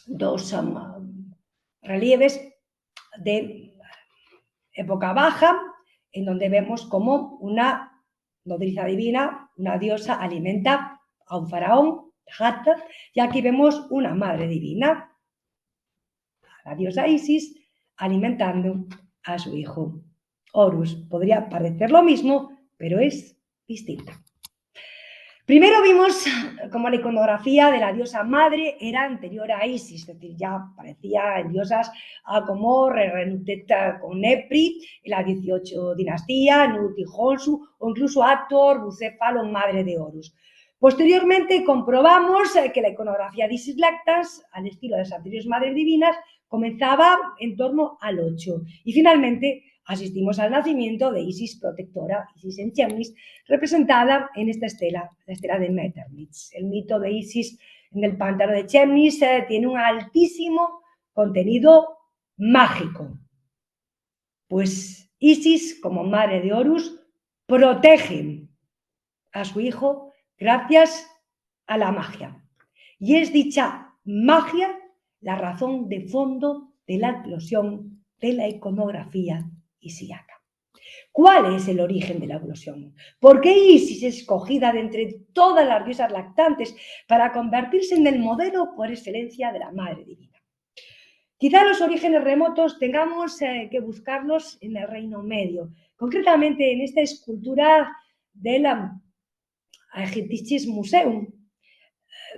dos relieves de época baja, en donde vemos cómo una nodriza divina, una diosa, alimenta a un faraón, Hathor, y aquí vemos una madre divina, la diosa Isis, alimentando a su hijo Horus. Podría parecer lo mismo, pero es distinta. Primero vimos cómo la iconografía de la diosa madre era anterior a Isis, es decir, ya parecía en diosas como Renutet con Nepri, en la 18 dinastía, Nut y Honsu, o incluso Hathor, Bucéfalo, madre de Horus. Posteriormente comprobamos que la iconografía de Isis Lactans, al estilo de las anteriores madres divinas, comenzaba en torno al 8. Y finalmente asistimos al nacimiento de Isis protectora, Isis en Chemnis, representada en esta estela, la estela de Metternich. El mito de Isis en el pantano de Chemnis tiene un altísimo contenido mágico, pues Isis, como madre de Horus, protege a su hijo gracias a la magia. Y es dicha magia la razón de fondo de la eclosión de la iconografía isíaca. ¿Cuál es el origen de la eclosión? ¿Por qué Isis es escogida de entre todas las diosas lactantes para convertirse en el modelo por excelencia de la Madre Divina? Quizá los orígenes remotos tengamos que buscarlos en el Reino Medio, concretamente en esta escultura de la Aegypticis Museum,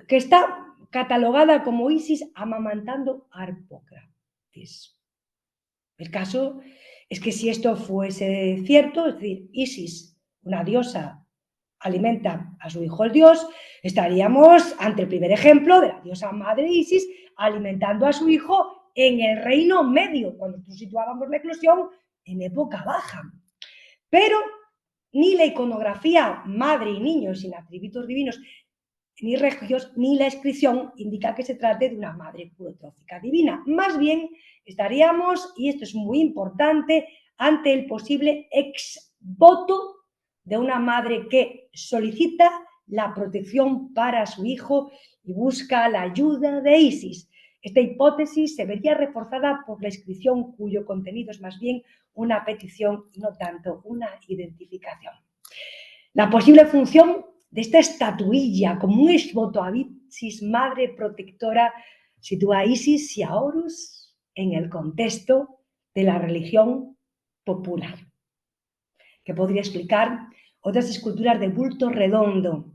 que está catalogada como Isis amamantando a Harpócrates. El caso es que si esto fuese cierto, es decir, Isis, una diosa, alimenta a su hijo el dios, estaríamos ante el primer ejemplo de la diosa madre Isis alimentando a su hijo en el Reino Medio, cuando situábamos la eclosión en época baja. Pero ni la iconografía madre y niño sin atributos divinos ni regios, ni la inscripción indica que se trate de una madre purotrófica divina. Más bien estaríamos, y esto es muy importante, ante el posible ex voto de una madre que solicita la protección para su hijo y busca la ayuda de Isis. Esta hipótesis se vería reforzada por la inscripción, cuyo contenido es más bien una petición y no tanto una identificación. La posible función de esta estatuilla como un exvoto a Isis, madre protectora, sitúa a Isis y a Horus en el contexto de la religión popular, que podría explicar otras esculturas de bulto redondo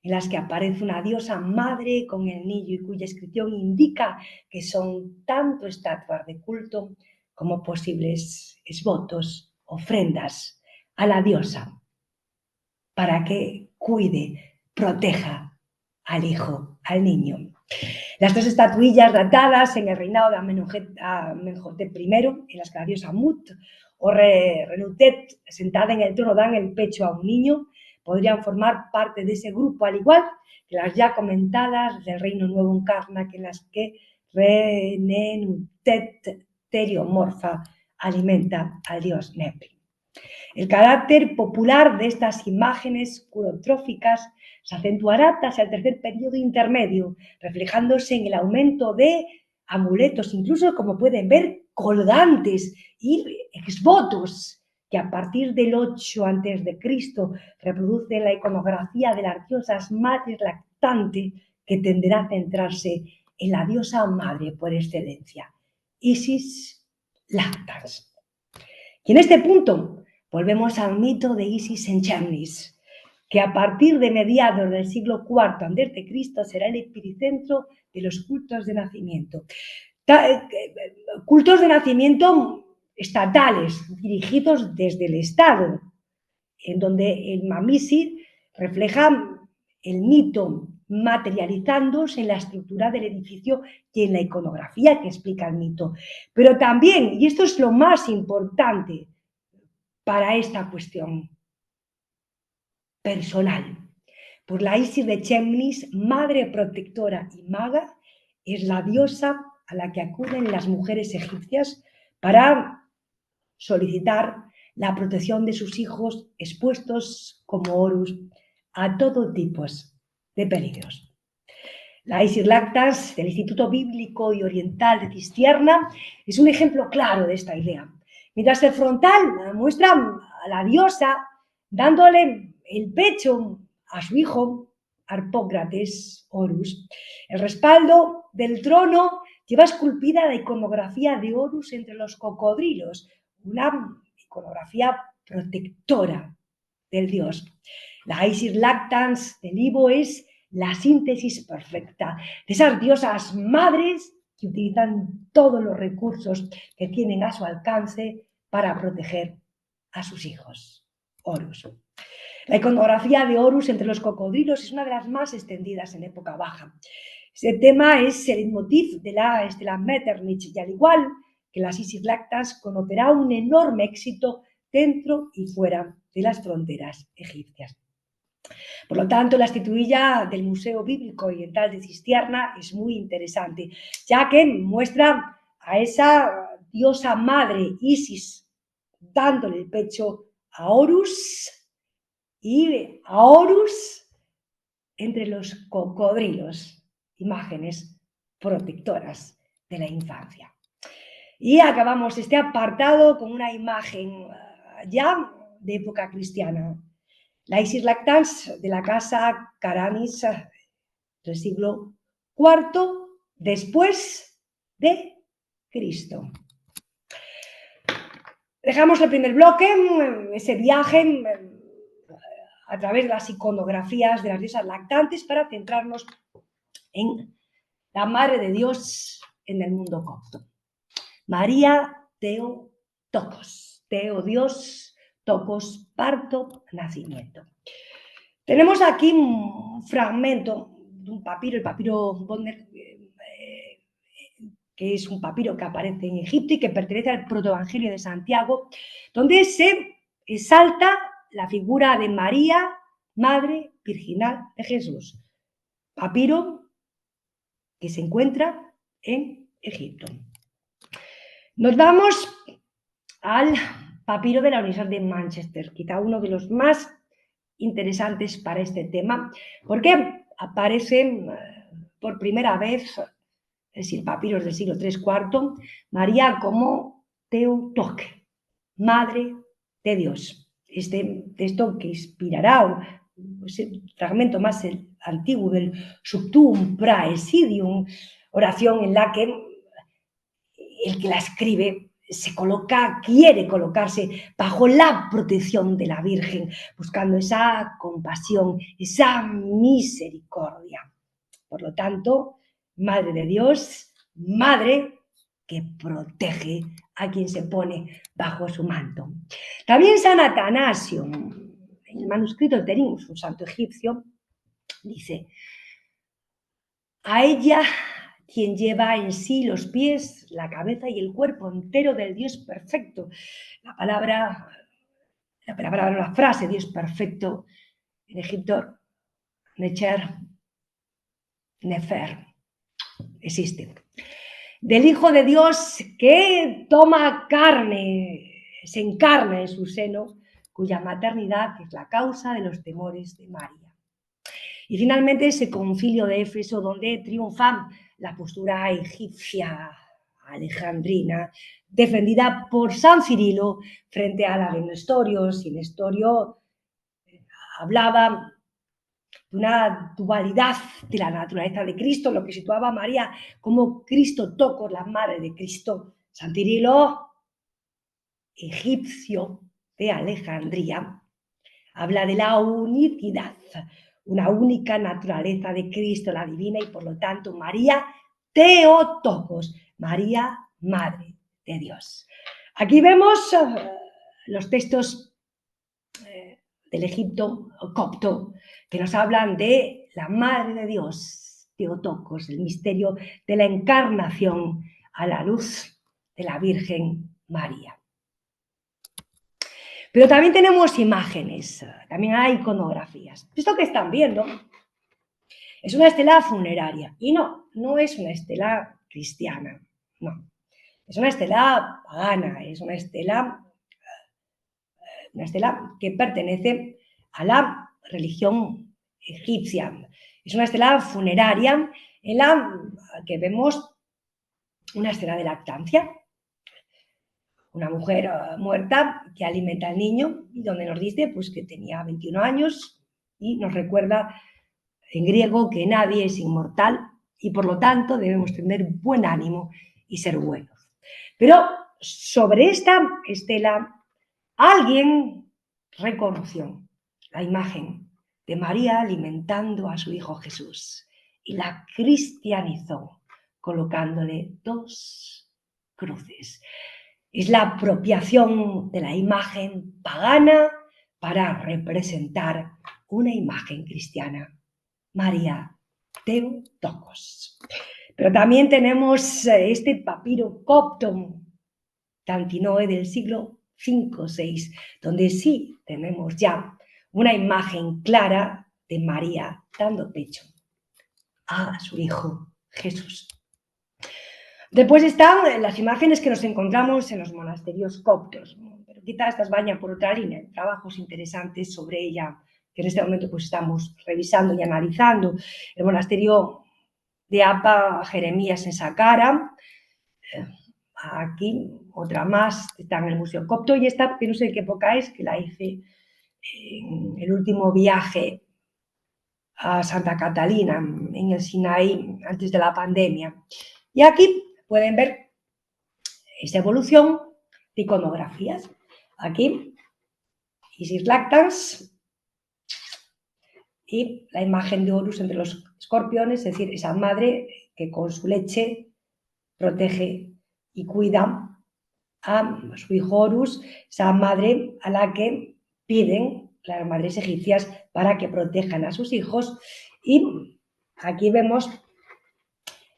en las que aparece una diosa madre con el niño y cuya inscripción indica que son tanto estatuas de culto como posibles exvotos, ofrendas a la diosa, para que cuide, proteja al hijo, al niño. Las dos estatuillas datadas en el reinado de Amenhotep I, en las que la diosa Mut o Renutet, sentada en el trono, dan el pecho a un niño, podrían formar parte de ese grupo, al igual que las ya comentadas del Reino Nuevo en Karnak, en las que Renenutet teriomorfa alimenta al dios Nepri. El carácter popular de estas imágenes curotróficas se acentuará tras el tercer periodo intermedio, reflejándose en el aumento de amuletos, incluso como pueden ver, colgantes y exvotos, que a partir del 8 a.C. reproducen la iconografía de las diosas madres lactantes, que tenderá a centrarse en la diosa madre por excelencia, Isis Lactans. Y en este punto volvemos al mito de Isis en Chemnis, que a partir de mediados del siglo IV a.C. será el epicentro de los cultos de nacimiento. Cultos de nacimiento estatales, dirigidos desde el Estado, en donde el Mamisid refleja el mito materializándose en la estructura del edificio y en la iconografía que explica el mito. Pero también, y esto es lo más importante para esta cuestión personal, pues la Isis de Chemnis, madre protectora y maga, es la diosa a la que acuden las mujeres egipcias para solicitar la protección de sus hijos expuestos como Horus a todo tipo de peligros. La Isis Lactans del Instituto Bíblico y Oriental de Cistierna es un ejemplo claro de esta idea. Mientras el frontal muestra a la diosa dándole el pecho a su hijo Harpócrates, Horus, el respaldo del trono lleva esculpida la iconografía de Horus entre los cocodrilos, una iconografía protectora del Dios. La Isis Lactans del Ivo es la síntesis perfecta de esas diosas madres que utilizan todos los recursos que tienen a su alcance para proteger a sus hijos. Horus. La iconografía de Horus entre los cocodrilos es una de las más extendidas en época baja. Este tema es el leitmotiv de la Estela Metternich y al igual que las Isis Lactas conocerá un enorme éxito dentro y fuera de las fronteras egipcias. Por lo tanto, la estatuilla del Museo Bíblico Oriental de Cistierna es muy interesante, ya que muestra a esa diosa madre Isis dándole el pecho a Horus y a Horus entre los cocodrilos, imágenes protectoras de la infancia. Y acabamos este apartado con una imagen ya de época cristiana. La Isis Lactans de la casa Caranis del siglo IV después de Cristo. Dejamos el primer bloque, ese viaje a través de las iconografías de las diosas lactantes para centrarnos en la Madre de Dios en el mundo copto. María Theotokos, Teo Dios, Tokos parto, nacimiento. Tenemos aquí un fragmento de un papiro, el papiro Bodmer, que es un papiro que aparece en Egipto y que pertenece al protoevangelio de Santiago, donde se exalta la figura de María, Madre Virginal de Jesús. Papiro que se encuentra en Egipto. Nos vamos al papiro de la Universidad de Manchester, quizá uno de los más interesantes para este tema, porque aparece por primera vez, es decir, papiros del siglo III-IV, María como Theotoke, Madre de Dios. Este texto que inspirará ese fragmento más antiguo del Subtuum Praesidium, oración en la que el que la escribe quiere colocarse bajo la protección de la Virgen, buscando esa compasión, esa misericordia. Por lo tanto, Madre de Dios, Madre que protege a quien se pone bajo su manto. También San Atanasio, en el manuscrito tenemos un santo egipcio, dice: a ella quien lleva en sí los pies, la cabeza y el cuerpo entero del Dios perfecto. La frase Dios perfecto en Egipto, Necher, Nefer, existe. Del Hijo de Dios que toma carne, se encarna en su seno, cuya maternidad es la causa de los temores de María. Y finalmente ese concilio de Éfeso donde triunfa la postura egipcia alejandrina, defendida por San Cirilo frente a la de Nestorio. Si Nestorio hablaba de una dualidad de la naturaleza de Cristo, lo que situaba a María como Cristotokos, la madre de Cristo, San Cirilo, egipcio de Alejandría, habla de la unicidad, una única naturaleza de Cristo, la divina, y por lo tanto María Theotokos, María, Madre de Dios. Aquí vemos los textos del Egipto copto que nos hablan de la Madre de Dios, Theotokos, el misterio de la encarnación a la luz de la Virgen María. Pero también tenemos imágenes, también hay iconografías. Esto que están viendo es una estela funeraria y no es una estela cristiana, no. Es una estela pagana, es una estela que pertenece a la religión egipcia. Es una estela funeraria en la que vemos una escena de lactancia. Una mujer muerta que alimenta al niño y donde nos dice pues, que tenía 21 años y nos recuerda en griego que nadie es inmortal y por lo tanto debemos tener buen ánimo y ser buenos. Pero sobre esta estela alguien reconoció la imagen de María alimentando a su hijo Jesús y la cristianizó colocándole 2 cruces. Es la apropiación de la imagen pagana para representar una imagen cristiana. María Theotokos. Pero también tenemos este papiro copto Tantinoe del siglo V-VI, donde sí tenemos ya una imagen clara de María dando pecho a su hijo Jesús. Después están las imágenes que nos encontramos en los monasterios coptos, pero quizás estas vayan por otra línea, hay trabajos interesantes sobre ella que en este momento pues estamos revisando y analizando. El monasterio de Apa Jeremías en Saqqara, aquí otra más, está en el Museo Copto, y esta, que no sé de qué época es, que la hice en el último viaje a Santa Catalina, en el Sinaí, antes de la pandemia. Y aquí pueden ver esta evolución de iconografías. Aquí, Isis Lactans y la imagen de Horus entre los escorpiones, es decir, esa madre que con su leche protege y cuida a su hijo Horus, esa madre a la que piden las madres egipcias para que protejan a sus hijos. Y aquí vemos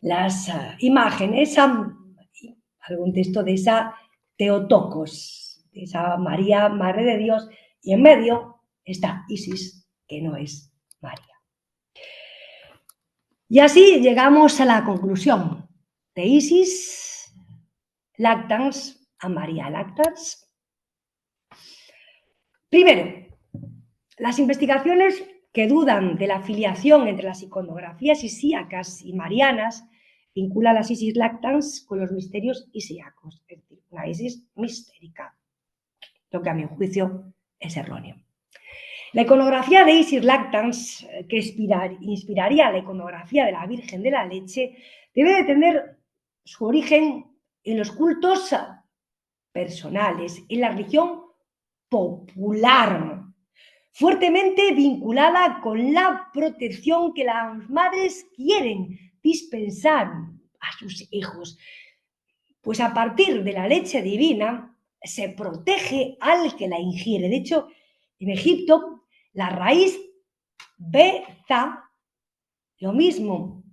las imágenes, algún texto de esa Theotokos, de esa María, Madre de Dios, y en medio está Isis, que no es María. Y así llegamos a la conclusión de Isis Lactans a María Lactans. Primero, las investigaciones que dudan de la filiación entre las iconografías isíacas y marianas vinculan las Isis Lactans con los misterios isíacos, es decir, una Isis mistérica, lo que a mi juicio es erróneo. La iconografía de Isis Lactans, que inspiraría la iconografía de la Virgen de la Leche, debe de tener su origen en los cultos personales, en la religión popular, fuertemente vinculada con la protección que las madres quieren dispensar a sus hijos. Pues a partir de la leche divina se protege al que la ingiere. De hecho, en Egipto, la raíz Beta, lo mismo,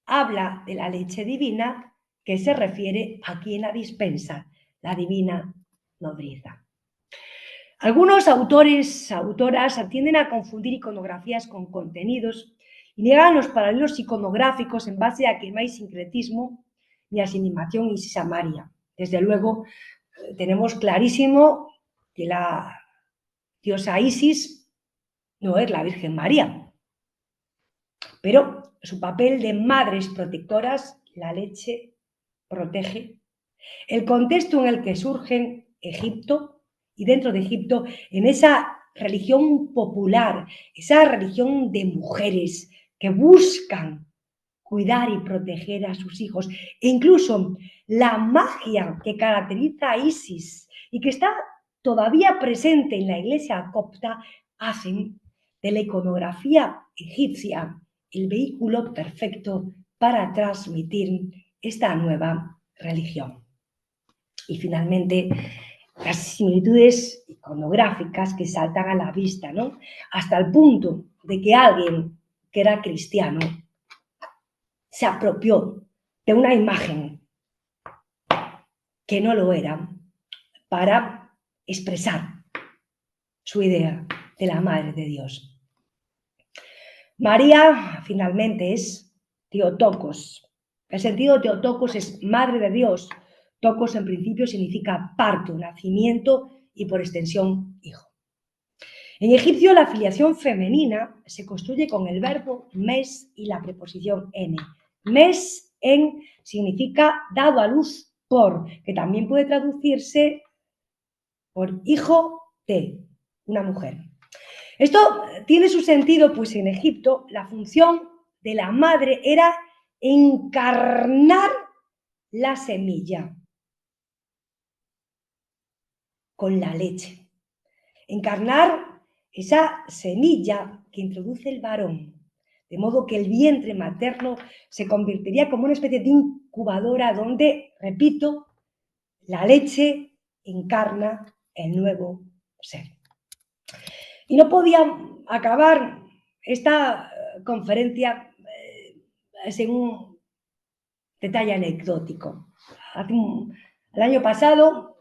habla de la leche divina que se refiere a quien la dispensa, la divina nodriza. Algunos autoras tienden a confundir iconografías con contenidos y niegan los paralelos iconográficos en base a que no hay sincretismo ni asimilación Isis a María. Desde luego, tenemos clarísimo que la diosa Isis no es la Virgen María, pero su papel de madres protectoras, la leche protege. El contexto en el que surgen Egipto, y dentro de Egipto, en esa religión popular, esa religión de mujeres que buscan cuidar y proteger a sus hijos, e incluso la magia que caracteriza a Isis y que está todavía presente en la iglesia copta, hacen de la iconografía egipcia el vehículo perfecto para transmitir esta nueva religión. Y finalmente, las similitudes iconográficas que saltan a la vista, ¿no? Hasta el punto de que alguien que era cristiano se apropió de una imagen que no lo era para expresar su idea de la Madre de Dios. María finalmente es Theotokos. El sentido Theotokos es Madre de Dios. Tokos en principio significa parto, nacimiento y por extensión hijo. En egipcio la filiación femenina se construye con el verbo mes y la preposición n. Mes en significa dado a luz por, que también puede traducirse por hijo de una mujer. Esto tiene su sentido, pues en Egipto la función de la madre era encarnar la semilla con la leche. Encarnar esa semilla que introduce el varón, de modo que el vientre materno se convertiría como una especie de incubadora donde, repito, la leche encarna el nuevo ser. Y no podía acabar esta conferencia sin un detalle anecdótico. El año pasado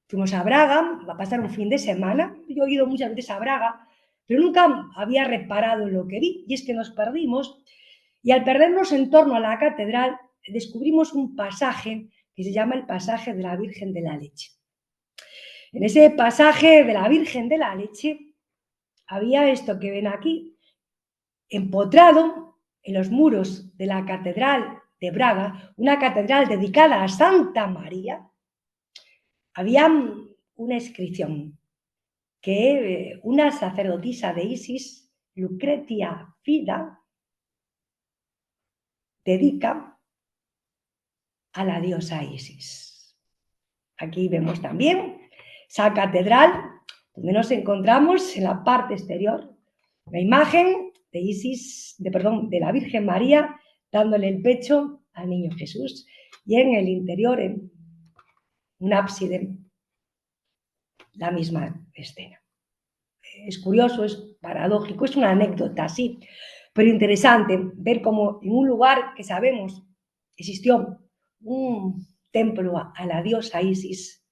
fuimos a Braga a pasar un fin de semana. Yo he ido muchas veces a Braga, pero nunca había reparado en lo que vi, y es que nos perdimos, y al perdernos en torno a la catedral descubrimos un pasaje que se llama el pasaje de la Virgen de la Leche. En ese pasaje de la Virgen de la Leche había esto que ven aquí, empotrado en los muros de la catedral de Braga, una catedral dedicada a Santa María, había una inscripción que una sacerdotisa de Isis, Lucretia Fida, dedica a la diosa Isis. Aquí vemos también esa catedral donde nos encontramos en la parte exterior, la imagen de Isis, de la Virgen María dándole el pecho al niño Jesús, y en el interior, en un ábside, la misma escena. Es curioso, es paradójico, es una anécdota, sí, pero interesante ver cómo en un lugar que sabemos existió un templo a la diosa Isis,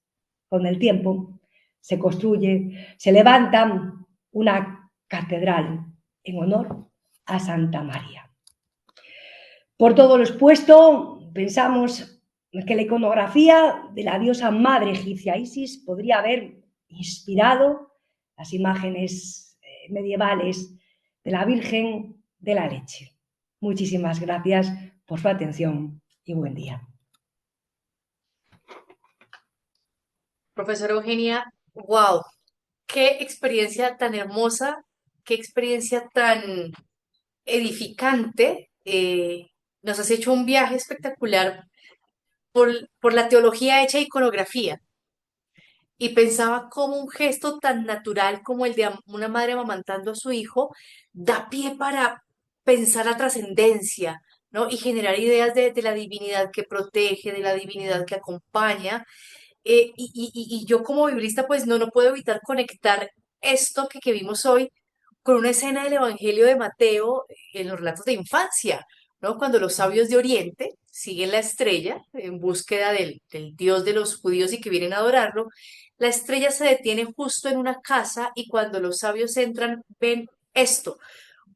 con el tiempo se construye, se levanta una catedral en honor a Santa María. Por todo lo expuesto, pensamos que la iconografía de la diosa madre egipcia Isis podría haber inspirado las imágenes medievales de la Virgen de la Leche. Muchísimas gracias por su atención y buen día. Profesora Eugenia, wow, qué experiencia tan hermosa, qué experiencia tan edificante. Nos has hecho un viaje espectacular por la teología hecha iconografía. Y pensaba cómo un gesto tan natural como el de una madre amamantando a su hijo da pie para pensar la trascendencia, ¿no? Y generar ideas de la divinidad que protege, de la divinidad que acompaña. Y yo como biblista, pues no puedo evitar conectar esto que vimos hoy con una escena del Evangelio de Mateo en los relatos de infancia, ¿no? Cuando los sabios de Oriente siguen la estrella en búsqueda del Dios de los judíos y que vienen a adorarlo, la estrella se detiene justo en una casa y cuando los sabios entran ven esto,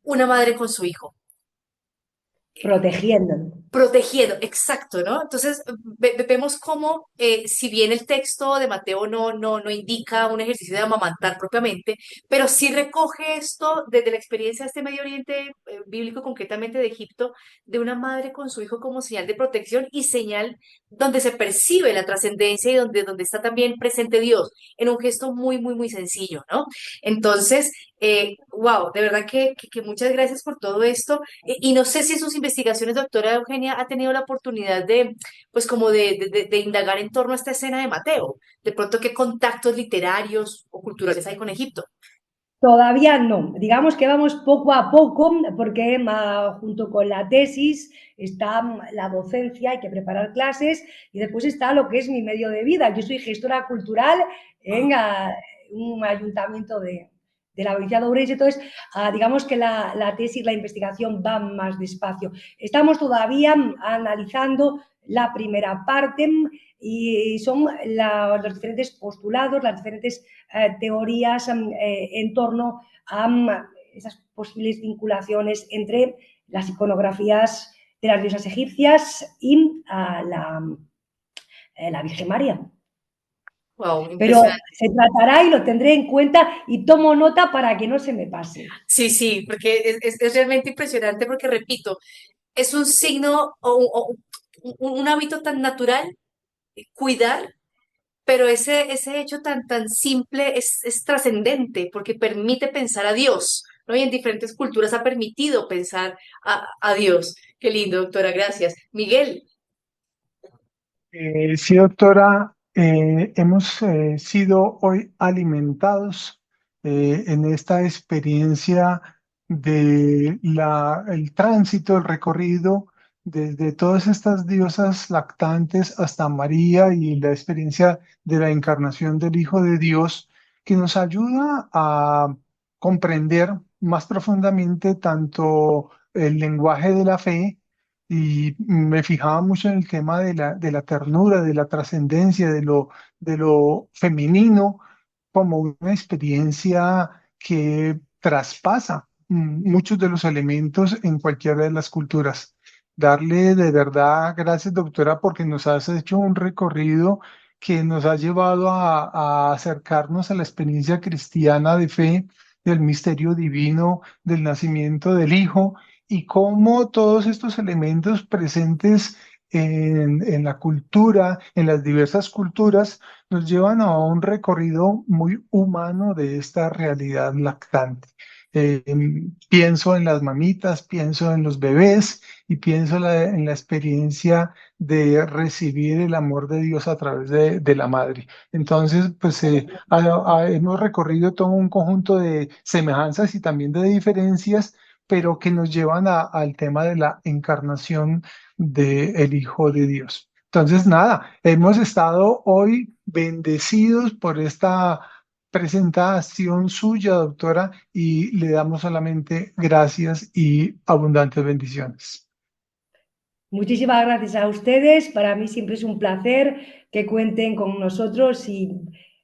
una madre con su hijo. Protegiéndolo. Protegiendo, exacto, ¿no? Entonces, vemos cómo, si bien el texto de Mateo no indica un ejercicio de amamantar propiamente, pero sí recoge esto desde la experiencia de este Medio Oriente bíblico, concretamente de Egipto, de una madre con su hijo como señal de protección y señal donde se percibe la trascendencia y donde está también presente Dios, en un gesto muy sencillo, ¿no? Entonces, wow, de verdad que muchas gracias por todo esto. Y no sé si en sus investigaciones, doctora Eugenia, ha tenido la oportunidad de, pues como de indagar en torno a esta escena de Mateo. De pronto, ¿qué contactos literarios o culturales hay con Egipto? Todavía no, digamos que vamos poco a poco porque junto con la tesis está la docencia, hay que preparar clases y después está lo que es mi medio de vida. Yo soy gestora cultural en un ayuntamiento de la provincia de Ourense, entonces digamos que la tesis, la investigación va más despacio. Estamos todavía analizando la primera parte y son los diferentes postulados, las diferentes teorías en torno a esas posibles vinculaciones entre las iconografías de las diosas egipcias y la Virgen María. Wow, Pero impresionante. se tratará y lo tendré en cuenta y tomo nota para que no se me pase. Sí, porque es realmente impresionante porque, repito, es un signo o un hábito tan natural, cuidar. Pero ese hecho tan simple es trascendente porque permite pensar a Dios, ¿no? Y en diferentes culturas ha permitido pensar a Dios. Qué lindo, doctora, gracias. Miguel, Sí, doctora, hemos sido hoy alimentados en esta experiencia de el tránsito, el recorrido desde todas estas diosas lactantes hasta María y la experiencia de la encarnación del Hijo de Dios, que nos ayuda a comprender más profundamente tanto el lenguaje de la fe, y me fijaba mucho en el tema de la ternura, de la trascendencia, de lo femenino, como una experiencia que traspasa muchos de los elementos en cualquiera de las culturas. Darle de verdad gracias, doctora, porque nos has hecho un recorrido que nos ha llevado a acercarnos a la experiencia cristiana de fe, del misterio divino, del nacimiento del Hijo, y cómo todos estos elementos presentes en la cultura, en las diversas culturas, nos llevan a un recorrido muy humano de esta realidad lactante. Pienso en las mamitas, pienso en los bebés y pienso en la experiencia de recibir el amor de Dios a través de la madre. Entonces, pues hemos recorrido todo un conjunto de semejanzas y también de diferencias, pero que nos llevan al tema de la encarnación del Hijo de Dios. Entonces, nada, hemos estado hoy bendecidos por esta presentación suya, doctora, y le damos solamente gracias y abundantes bendiciones. Muchísimas gracias a ustedes. Para mí siempre es un placer que cuenten con nosotros y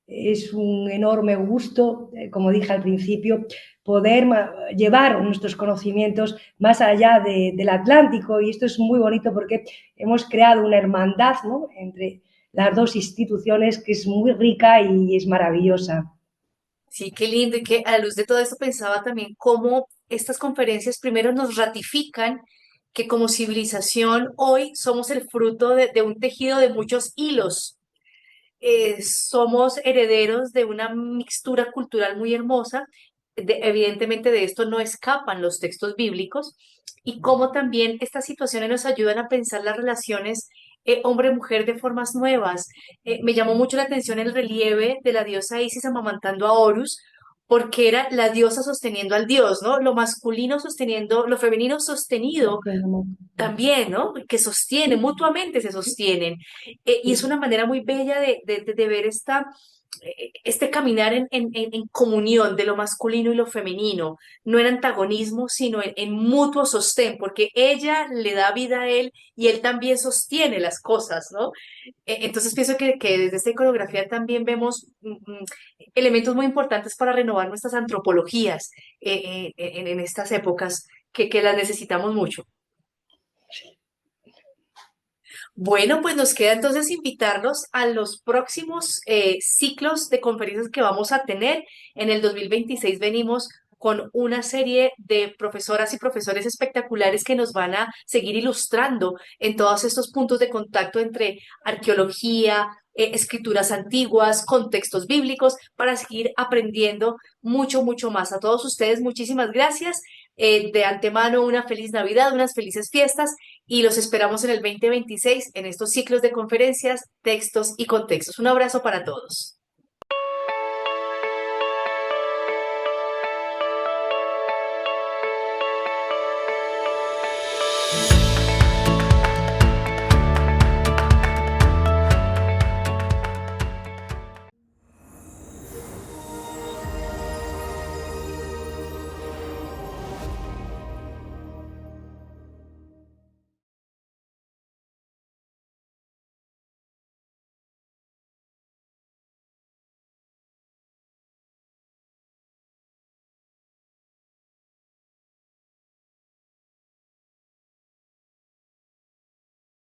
es un enorme gusto, como dije al principio, poder llevar nuestros conocimientos más allá del Atlántico. Y esto es muy bonito porque hemos creado una hermandad, ¿no?, entre las dos instituciones que es muy rica y es maravillosa. Sí, qué lindo y que a la luz de todo esto pensaba también cómo estas conferencias primero nos ratifican que como civilización hoy somos el fruto de un tejido de muchos hilos. Somos herederos de una mixtura cultural muy hermosa. Evidentemente de esto no escapan los textos bíblicos y cómo también estas situaciones nos ayudan a pensar las relaciones hombre-mujer de formas nuevas. Me llamó mucho la atención el relieve de la diosa Isis amamantando a Horus, porque era la diosa sosteniendo al dios, ¿no? Lo masculino sosteniendo, lo femenino sostenido también, ¿no? Que sostienen, mutuamente se sostienen. Y es una manera muy bella de ver este caminar en comunión de lo masculino y lo femenino, no en antagonismo, sino en mutuo sostén, porque ella le da vida a él y él también sostiene las cosas, ¿no? Entonces pienso que desde esta iconografía también vemos elementos muy importantes para renovar nuestras antropologías en estas épocas que las necesitamos mucho. Bueno, pues nos queda entonces invitarlos a los próximos ciclos de conferencias que vamos a tener. En el 2026 venimos con una serie de profesoras y profesores espectaculares que nos van a seguir ilustrando en todos estos puntos de contacto entre arqueología, escrituras antiguas, contextos bíblicos, para seguir aprendiendo mucho, mucho más. A todos ustedes, muchísimas gracias. De antemano, una feliz Navidad, unas felices fiestas y los esperamos en el 2026 en estos ciclos de conferencias, textos y contextos. Un abrazo para todos.